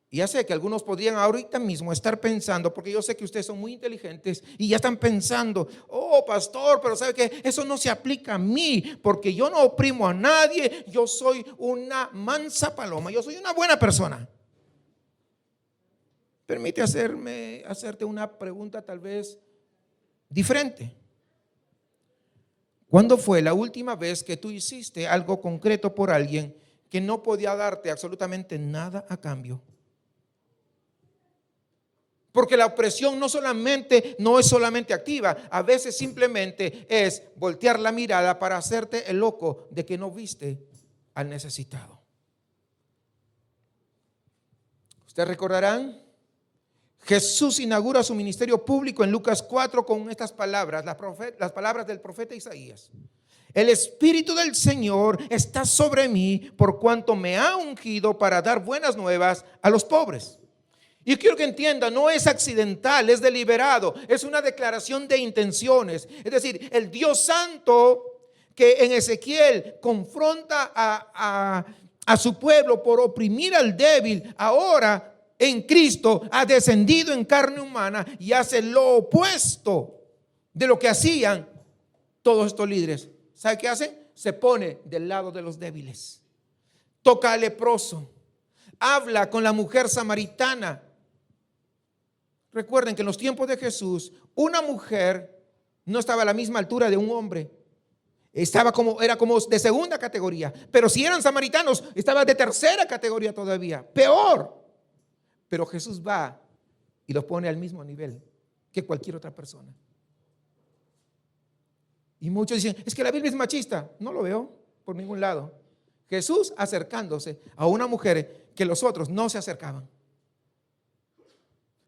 Y ya sé que algunos podrían ahorita mismo estar pensando, porque yo sé que ustedes son muy inteligentes y ya están pensando, oh pastor, pero ¿sabe qué? Eso no se aplica a mí, porque yo no oprimo a nadie, yo soy una mansa paloma, yo soy una buena persona. Permite hacerte una pregunta tal vez diferente. ¿Cuándo fue la última vez que tú hiciste algo concreto por alguien que no podía darte absolutamente nada a cambio? Porque la opresión no es solamente activa, a veces simplemente es voltear la mirada para hacerte el loco de que no viste al necesitado. Ustedes recordarán, Jesús inaugura su ministerio público en Lucas 4 con estas palabras, las palabras del profeta Isaías. El Espíritu del Señor está sobre mí por cuanto me ha ungido para dar buenas nuevas a los pobres. Y quiero que entiendan, no es accidental, es deliberado, es una declaración de intenciones. Es decir, el Dios Santo que en Ezequiel confronta a su pueblo por oprimir al débil, ahora en Cristo ha descendido en carne humana y hace lo opuesto de lo que hacían todos estos líderes. ¿Sabe qué hace? Se pone del lado de los débiles, toca al leproso, habla con la mujer samaritana. Recuerden que en los tiempos de Jesús, una mujer no estaba a la misma altura de un hombre. Era como de segunda categoría. Pero si eran samaritanos, estaba de tercera categoría todavía. Peor. Pero Jesús va y los pone al mismo nivel que cualquier otra persona. Y muchos dicen, es que la Biblia es machista. No lo veo por ningún lado. Jesús acercándose a una mujer que los otros no se acercaban.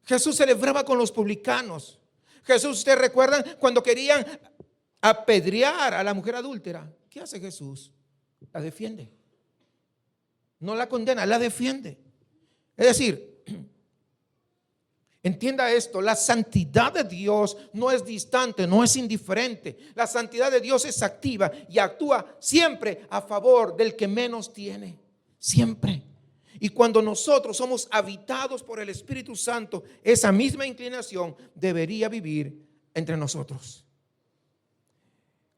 Jesús celebraba con los publicanos. Jesús, ¿ustedes recuerdan cuando querían apedrear a la mujer adúltera? ¿Qué hace Jesús? La defiende. No la condena, la defiende. Es decir, entienda esto, la santidad de Dios no es distante, no es indiferente. La santidad de Dios es activa y actúa siempre a favor del que menos tiene. Siempre. Y cuando nosotros somos habitados por el Espíritu Santo, esa misma inclinación debería vivir entre nosotros.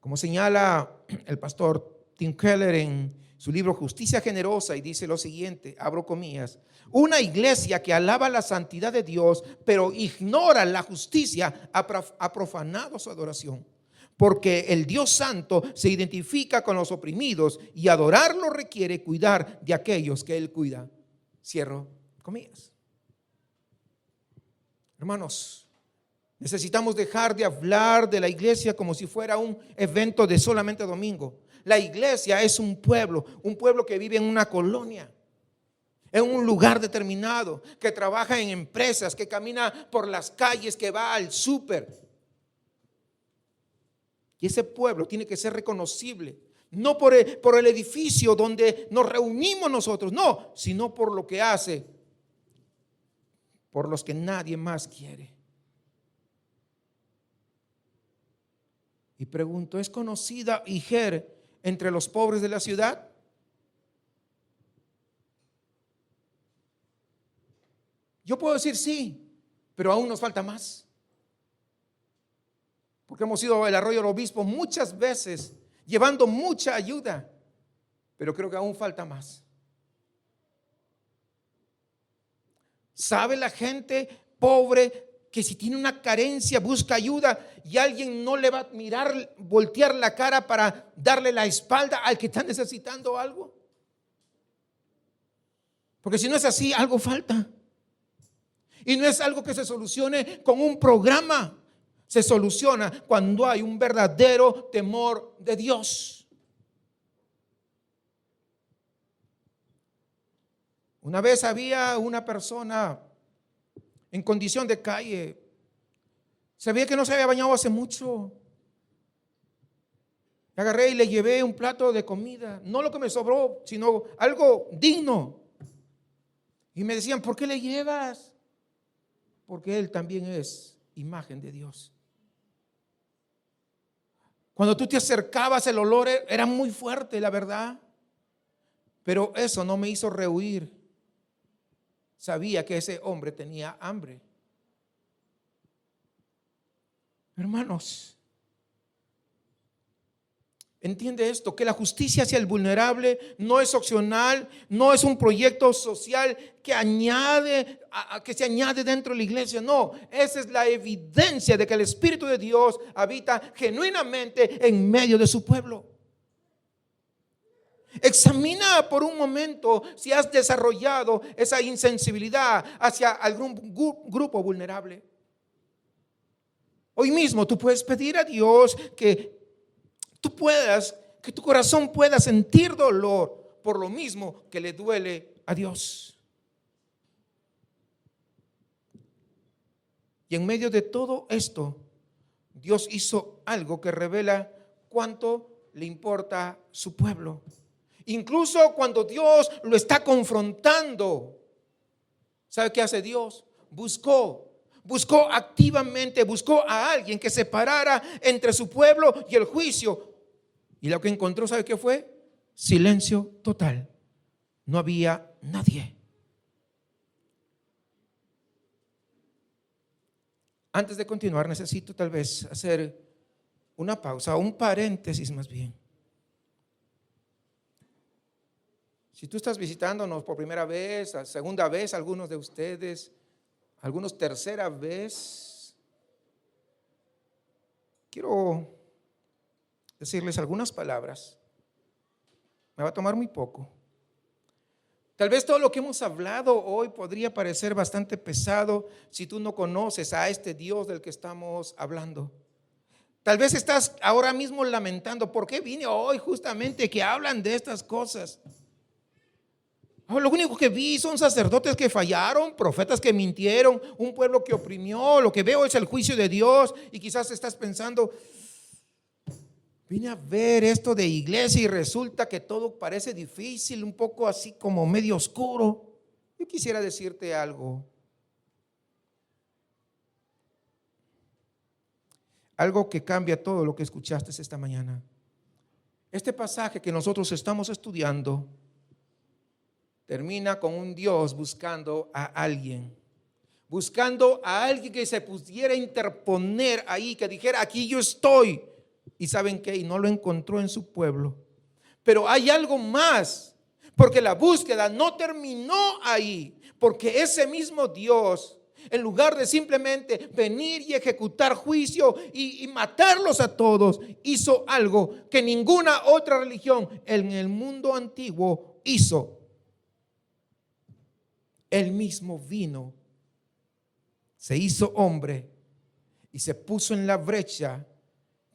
Como señala el pastor Tim Keller en su libro Justicia Generosa, y dice lo siguiente, abro comillas: una iglesia que alaba la santidad de Dios pero ignora la justicia ha profanado su adoración. Porque el Dios Santo se identifica con los oprimidos y adorarlo requiere cuidar de aquellos que Él cuida. Cierro comillas. Hermanos, necesitamos dejar de hablar de la iglesia como si fuera un evento de solamente domingo. La iglesia es un pueblo que vive en una colonia, en un lugar determinado, que trabaja en empresas, que camina por las calles, que va al súper. Y ese pueblo tiene que ser reconocible, no por el edificio donde nos reunimos nosotros, no, sino por lo que hace, por los que nadie más quiere. Y pregunto, ¿es conocida Ijer entre los pobres de la ciudad? Yo puedo decir sí, pero aún nos falta más. Porque hemos ido al Arroyo del Obispo muchas veces, llevando mucha ayuda, pero creo que aún falta más. ¿Sabe la gente pobre que si tiene una carencia busca ayuda y alguien no le va a mirar, voltear la cara para darle la espalda al que está necesitando algo? Porque si no es así, algo falta. Y no es algo que se solucione con un programa. Se soluciona cuando hay un verdadero temor de Dios. Una vez había una persona en condición de calle. Se veía que no se había bañado hace mucho. Agarré y le llevé un plato de comida, no lo que me sobró, sino algo digno. Y me decían, ¿por qué le llevas? Porque él también es imagen de Dios. Cuando tú te acercabas, el olor era muy fuerte, la verdad. Pero eso no me hizo rehuir. Sabía que ese hombre tenía hambre. Hermanos, entiende esto, que la justicia hacia el vulnerable no es opcional, no es un proyecto social que que se añade dentro de la iglesia. No, esa es la evidencia de que el Espíritu de Dios habita genuinamente en medio de su pueblo. Examina por un momento si has desarrollado esa insensibilidad hacia algún grupo vulnerable. Hoy mismo tú puedes pedir a Dios que tu corazón pueda sentir dolor por lo mismo que le duele a Dios. Y en medio de todo esto, Dios hizo algo que revela cuánto le importa su pueblo. Incluso cuando Dios lo está confrontando, ¿sabe qué hace Dios? Buscó activamente, buscó a alguien que separara entre su pueblo y el juicio. Y lo que encontró, ¿sabe qué fue? Silencio total. No había nadie. Antes de continuar, necesito tal vez hacer una pausa, un paréntesis más bien. Si tú estás visitándonos por primera vez, segunda vez, algunos de ustedes, algunos tercera vez, quiero decirles algunas palabras. Me va a tomar muy poco. Tal vez todo lo que hemos hablado hoy podría parecer bastante pesado si tú no conoces a este Dios del que estamos hablando. Tal vez estás ahora mismo lamentando, ¿por qué vine hoy justamente que hablan de estas cosas? Lo único que vi son sacerdotes que fallaron, profetas que mintieron, un pueblo que oprimió. Lo que veo es el juicio de Dios. Y quizás estás pensando, vine a ver esto de iglesia y resulta que todo parece difícil, un poco así como medio oscuro. Yo quisiera decirte algo. Algo que cambia todo lo que escuchaste esta mañana. Este pasaje que nosotros estamos estudiando termina con un Dios buscando a alguien que se pudiera interponer ahí, que dijera, aquí yo estoy. Y ¿saben qué? Y no lo encontró en su pueblo. Pero hay algo más, porque la búsqueda no terminó ahí, porque ese mismo Dios, en lugar de simplemente venir y ejecutar juicio y matarlos a todos, hizo algo que ninguna otra religión en el mundo antiguo hizo. Él mismo vino, se hizo hombre y se puso en la brecha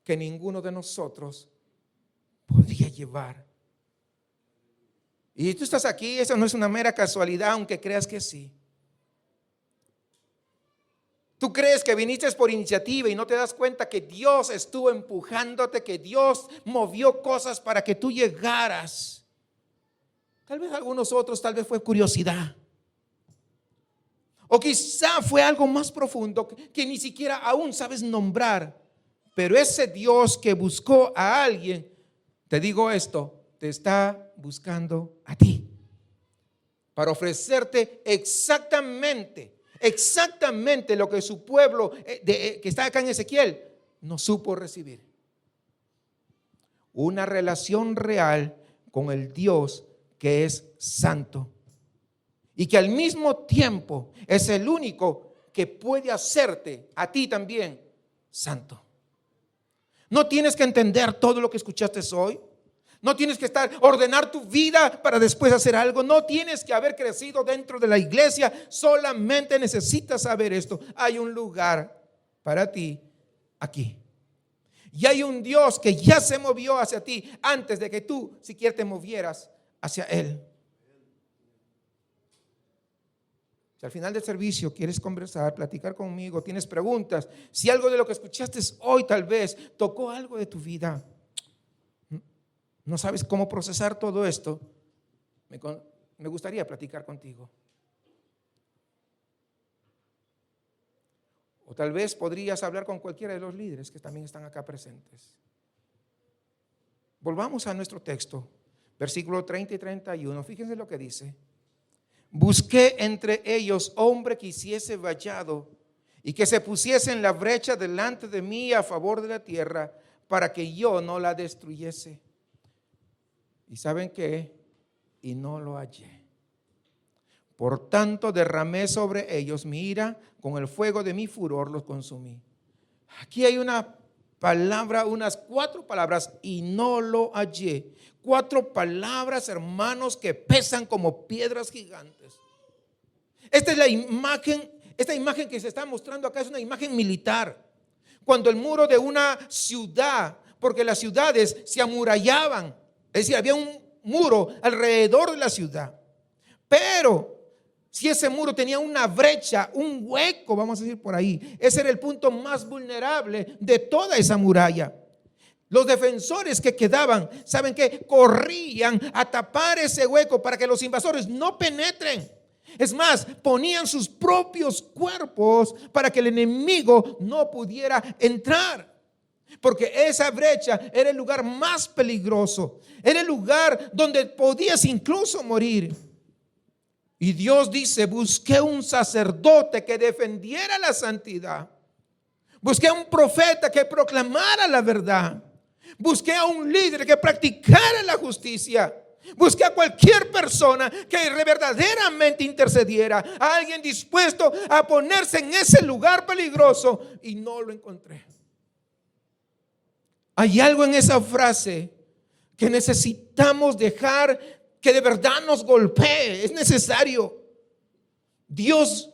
que ninguno de nosotros podría llevar. Y tú estás aquí, eso no es una mera casualidad, aunque creas que sí. Tú crees que viniste por iniciativa y no te das cuenta que Dios estuvo empujándote, que Dios movió cosas para que tú llegaras. Tal vez algunos otros, tal vez fue curiosidad. O quizá fue algo más profundo que ni siquiera aún sabes nombrar. Pero ese Dios que buscó a alguien, te digo esto, te está buscando a ti. Para ofrecerte exactamente lo que su pueblo que está acá en Ezequiel no supo recibir. Una relación real con el Dios que es santo. Y que al mismo tiempo es el único que puede hacerte a ti también santo. No tienes que entender todo lo que escuchaste hoy. No tienes que ordenar tu vida para después hacer algo. No tienes que haber crecido dentro de la iglesia. Solamente necesitas saber esto. Hay un lugar para ti aquí. Y hay un Dios que ya se movió hacia ti antes de que tú siquiera te movieras hacia Él. Si al final del servicio quieres conversar, platicar conmigo, tienes preguntas, si algo de lo que escuchaste hoy tal vez tocó algo de tu vida, no sabes cómo procesar todo esto, me gustaría platicar contigo. O tal vez podrías hablar con cualquiera de los líderes que también están acá presentes. Volvamos a nuestro texto, versículo 30 y 31. Fíjense lo que dice. Busqué entre ellos hombre que hiciese vallado y que se pusiese en la brecha delante de mí a favor de la tierra, para que yo no la destruyese. ¿Y saben qué? Y no lo hallé. Por tanto derramé sobre ellos mi ira, con el fuego de mi furor los consumí. Aquí hay una palabra, unas 4 palabras, y no lo hallé. 4 palabras, hermanos, que pesan como piedras gigantes. Esta es la imagen, esta imagen que se está mostrando acá es una imagen militar. Cuando el muro de una ciudad, porque las ciudades se amurallaban, es decir, había un muro alrededor de la ciudad. Pero si ese muro tenía una brecha, un hueco, vamos a decir por ahí, ese era el punto más vulnerable de toda esa muralla. Los defensores que quedaban, ¿saben qué? Corrían a tapar ese hueco para que los invasores no penetren. Es más, ponían sus propios cuerpos para que el enemigo no pudiera entrar. Porque esa brecha era el lugar más peligroso, era el lugar donde podías incluso morir. Y Dios dice: busqué un sacerdote que defendiera la santidad. Busqué a un profeta que proclamara la verdad. Busqué a un líder que practicara la justicia. Busqué a cualquier persona que verdaderamente intercediera, a alguien dispuesto a ponerse en ese lugar peligroso, y no lo encontré. Hay algo en esa frase que necesitamos dejar que de verdad nos golpee. Es necesario. Dios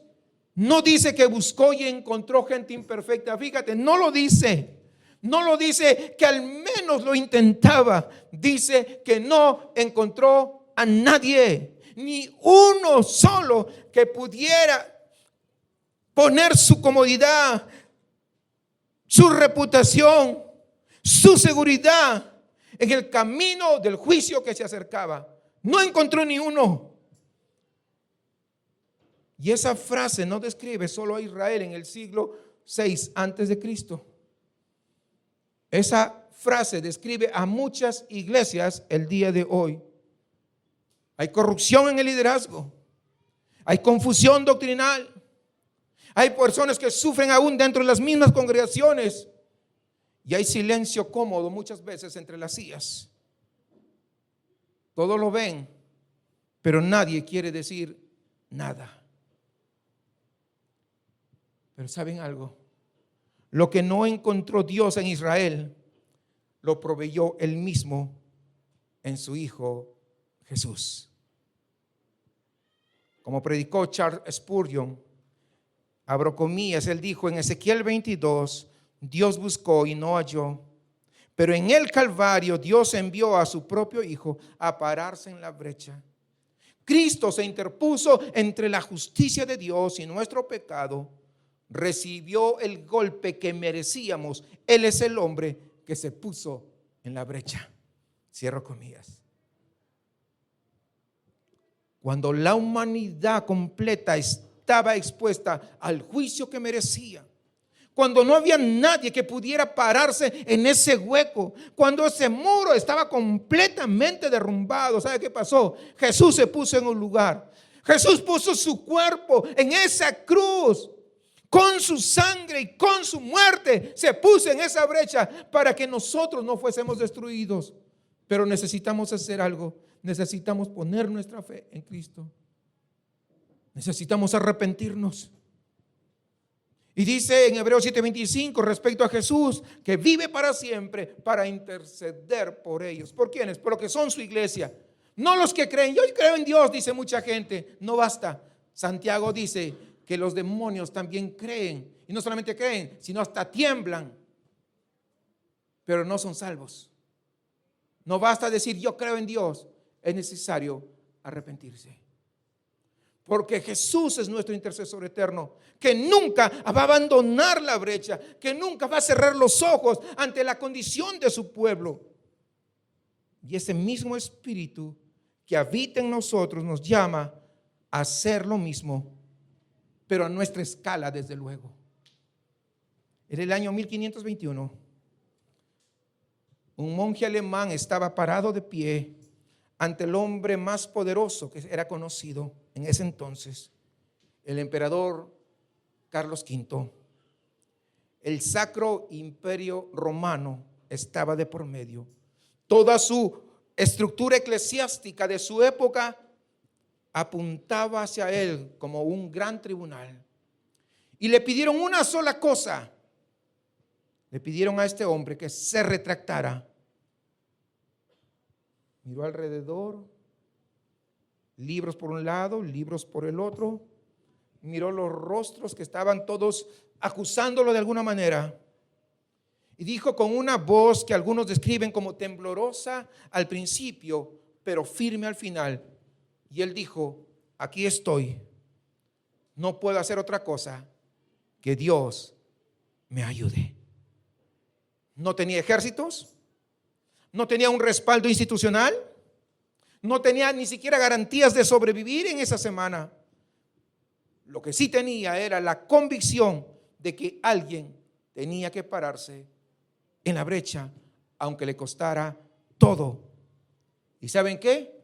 no dice que buscó y encontró gente imperfecta. Fíjate, no lo dice. No lo dice que al menos lo intentaba. Dice que no encontró a nadie, ni uno solo que pudiera poner su comodidad, su reputación, su seguridad en el camino del juicio que se acercaba. No encontró ni uno. Y esa frase no describe solo a Israel en el siglo 6 antes de Cristo. Esa frase describe a muchas iglesias el día de hoy. Hay corrupción en el liderazgo. Hay confusión doctrinal. Hay personas que sufren aún dentro de las mismas congregaciones. Y hay silencio cómodo muchas veces entre las sillas. Todos lo ven, pero nadie quiere decir nada. Pero ¿saben algo? Lo que no encontró Dios en Israel, lo proveyó Él mismo en su Hijo Jesús. Como predicó Charles Spurgeon, abro comillas, él dijo en Ezequiel 22, Dios buscó y no halló, pero en el Calvario Dios envió a su propio Hijo a pararse en la brecha. Cristo se interpuso entre la justicia de Dios y nuestro pecado. Recibió el golpe que merecíamos. Él es el hombre que se puso en la brecha. Cierro comillas. Cuando la humanidad completa estaba expuesta al juicio que merecía, cuando no había nadie que pudiera pararse en ese hueco, cuando ese muro estaba completamente derrumbado, ¿sabe qué pasó? Jesús se puso en un lugar. Jesús puso su cuerpo en esa cruz. Con su sangre y con su muerte se puso en esa brecha para que nosotros no fuésemos destruidos. Pero necesitamos hacer algo. Necesitamos poner nuestra fe en Cristo. Necesitamos arrepentirnos. Y dice en Hebreos 7:25 respecto a Jesús, que vive para siempre para interceder por ellos. ¿Por quiénes? Por los que son su iglesia. No los que creen. Yo creo en Dios, dice mucha gente. No basta. Santiago dice que los demonios también creen. Y no solamente creen, sino hasta tiemblan. Pero no son salvos. No basta decir yo creo en Dios. Es necesario arrepentirse. Porque Jesús es nuestro intercesor eterno, que nunca va a abandonar la brecha, que nunca va a cerrar los ojos ante la condición de su pueblo. Y ese mismo Espíritu que habita en nosotros nos llama a hacer lo mismo, pero a nuestra escala, desde luego. En el año 1521, un monje alemán estaba parado de pie ante el hombre más poderoso que era conocido en ese entonces, el emperador Carlos V. El Sacro Imperio Romano estaba de por medio. Toda su estructura eclesiástica de su época apuntaba hacia él como un gran tribunal. Y le pidieron una sola cosa. Le pidieron a este hombre que se retractara. Miró alrededor, libros por un lado, libros por el otro. Miró los rostros que estaban todos acusándolo de alguna manera. Y dijo con una voz que algunos describen como temblorosa al principio, pero firme al final. Y él dijo: aquí estoy. No puedo hacer otra cosa que Dios me ayude. No tenía ejércitos, no tenía un respaldo institucional, no tenía ni siquiera garantías de sobrevivir en esa semana. Lo que sí tenía era la convicción de que alguien tenía que pararse en la brecha, aunque le costara todo. ¿Y saben qué?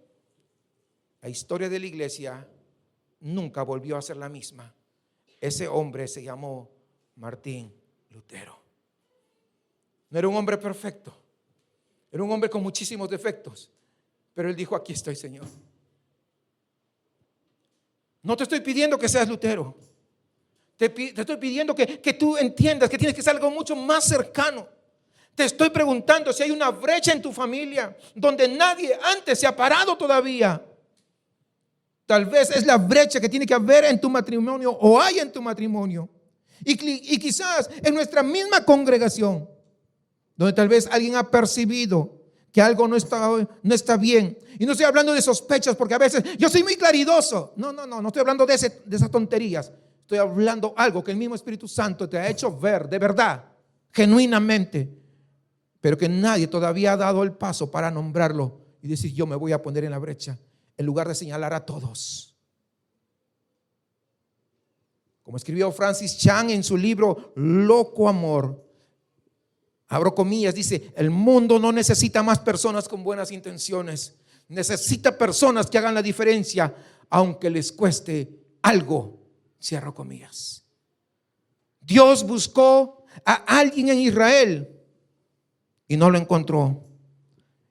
La historia de la iglesia nunca volvió a ser la misma. Ese hombre se llamó Martín Lutero. No era un hombre perfecto, era un hombre con muchísimos defectos, pero él dijo: aquí estoy, Señor. No te estoy pidiendo que seas Lutero, te estoy pidiendo que tú entiendas que tienes que ser algo mucho más cercano. Te estoy preguntando si hay una brecha en tu familia donde nadie antes se ha parado todavía. Tal vez es la brecha que tiene que haber en tu matrimonio o hay en tu matrimonio. Y quizás en nuestra misma congregación, donde tal vez alguien ha percibido que algo no está bien. Y no estoy hablando de sospechas, porque a veces yo soy muy claridoso. No estoy hablando de esas tonterías. Estoy hablando algo que el mismo Espíritu Santo te ha hecho ver de verdad, genuinamente, pero que nadie todavía ha dado el paso para nombrarlo y decir: yo me voy a poner en la brecha, en lugar de señalar a todos. Como escribió Francis Chan en su libro Loco Amor, abro comillas, dice: el mundo no necesita más personas con buenas intenciones, necesita personas que hagan la diferencia, aunque les cueste algo. Cierro comillas. Dios buscó a alguien en Israel y no lo encontró.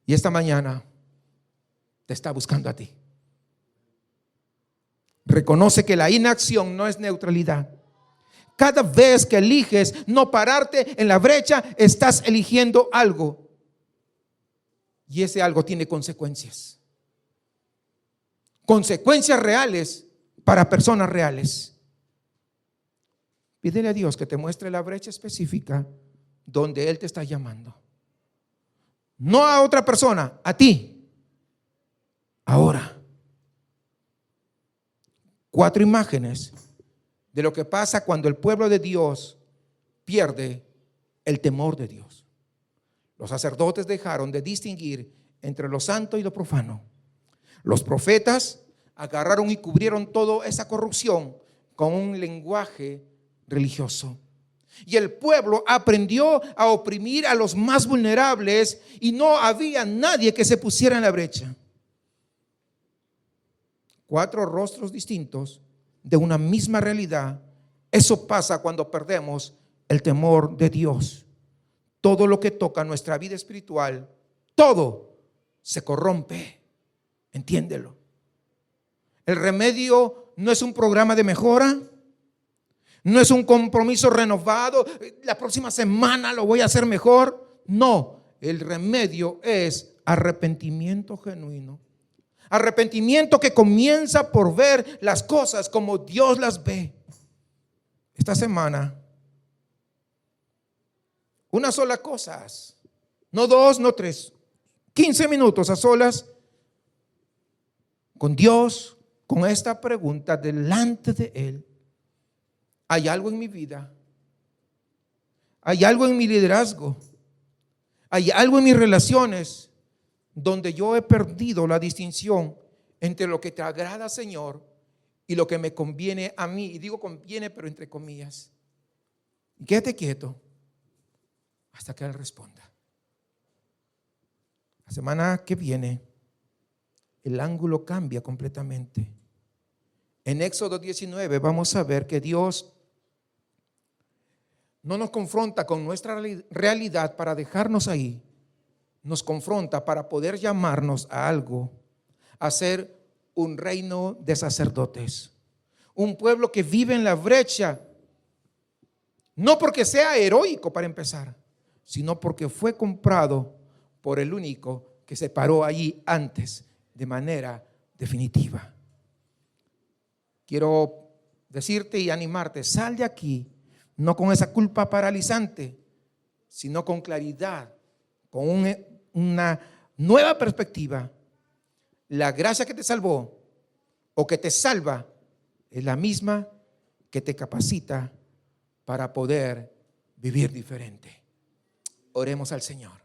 Y esta mañana te está buscando a ti. Reconoce que la inacción no es neutralidad. Cada vez que eliges no pararte en la brecha, estás eligiendo algo. Y ese algo tiene consecuencias. Consecuencias reales para personas reales. Pídele a Dios que te muestre la brecha específica donde Él te está llamando. No a otra persona, a ti. Ahora. 4 imágenes de lo que pasa cuando el pueblo de Dios pierde el temor de Dios. Los sacerdotes dejaron de distinguir entre lo santo y lo profano. Los profetas agarraron y cubrieron toda esa corrupción con un lenguaje religioso. Y el pueblo aprendió a oprimir a los más vulnerables y no había nadie que se pusiera en la brecha. 4 rostros distintos de una misma realidad. Eso pasa cuando perdemos el temor de Dios. Todo lo que toca nuestra vida espiritual, todo se corrompe. Entiéndelo. El remedio no es un programa de mejora, no es un compromiso renovado. La próxima semana lo voy a hacer mejor. No, el remedio es arrepentimiento genuino. Arrepentimiento que comienza por ver las cosas como Dios las ve. Esta semana, una sola cosa, no 2, no 3, 15 minutos a solas con Dios, con esta pregunta delante de Él. ¿Hay algo en mi vida? ¿Hay algo en mi liderazgo? ¿Hay algo en mis relaciones donde yo he perdido la distinción entre lo que te agrada, Señor, y lo que me conviene a mí. Y digo conviene, pero entre comillas. Y quédate quieto hasta que Él responda. La semana que viene, el ángulo cambia completamente. En Éxodo 19 vamos a ver que Dios no nos confronta con nuestra realidad para dejarnos ahí. Nos confronta para poder llamarnos a algo, a ser un reino de sacerdotes, un pueblo que vive en la brecha, no porque sea heroico para empezar, sino porque fue comprado por el único que se paró allí antes de manera definitiva. Quiero decirte y animarte, sal de aquí, no con esa culpa paralizante, sino con claridad, con una nueva perspectiva. La gracia que te salvó o que te salva es la misma que te capacita para poder vivir diferente. Oremos al Señor.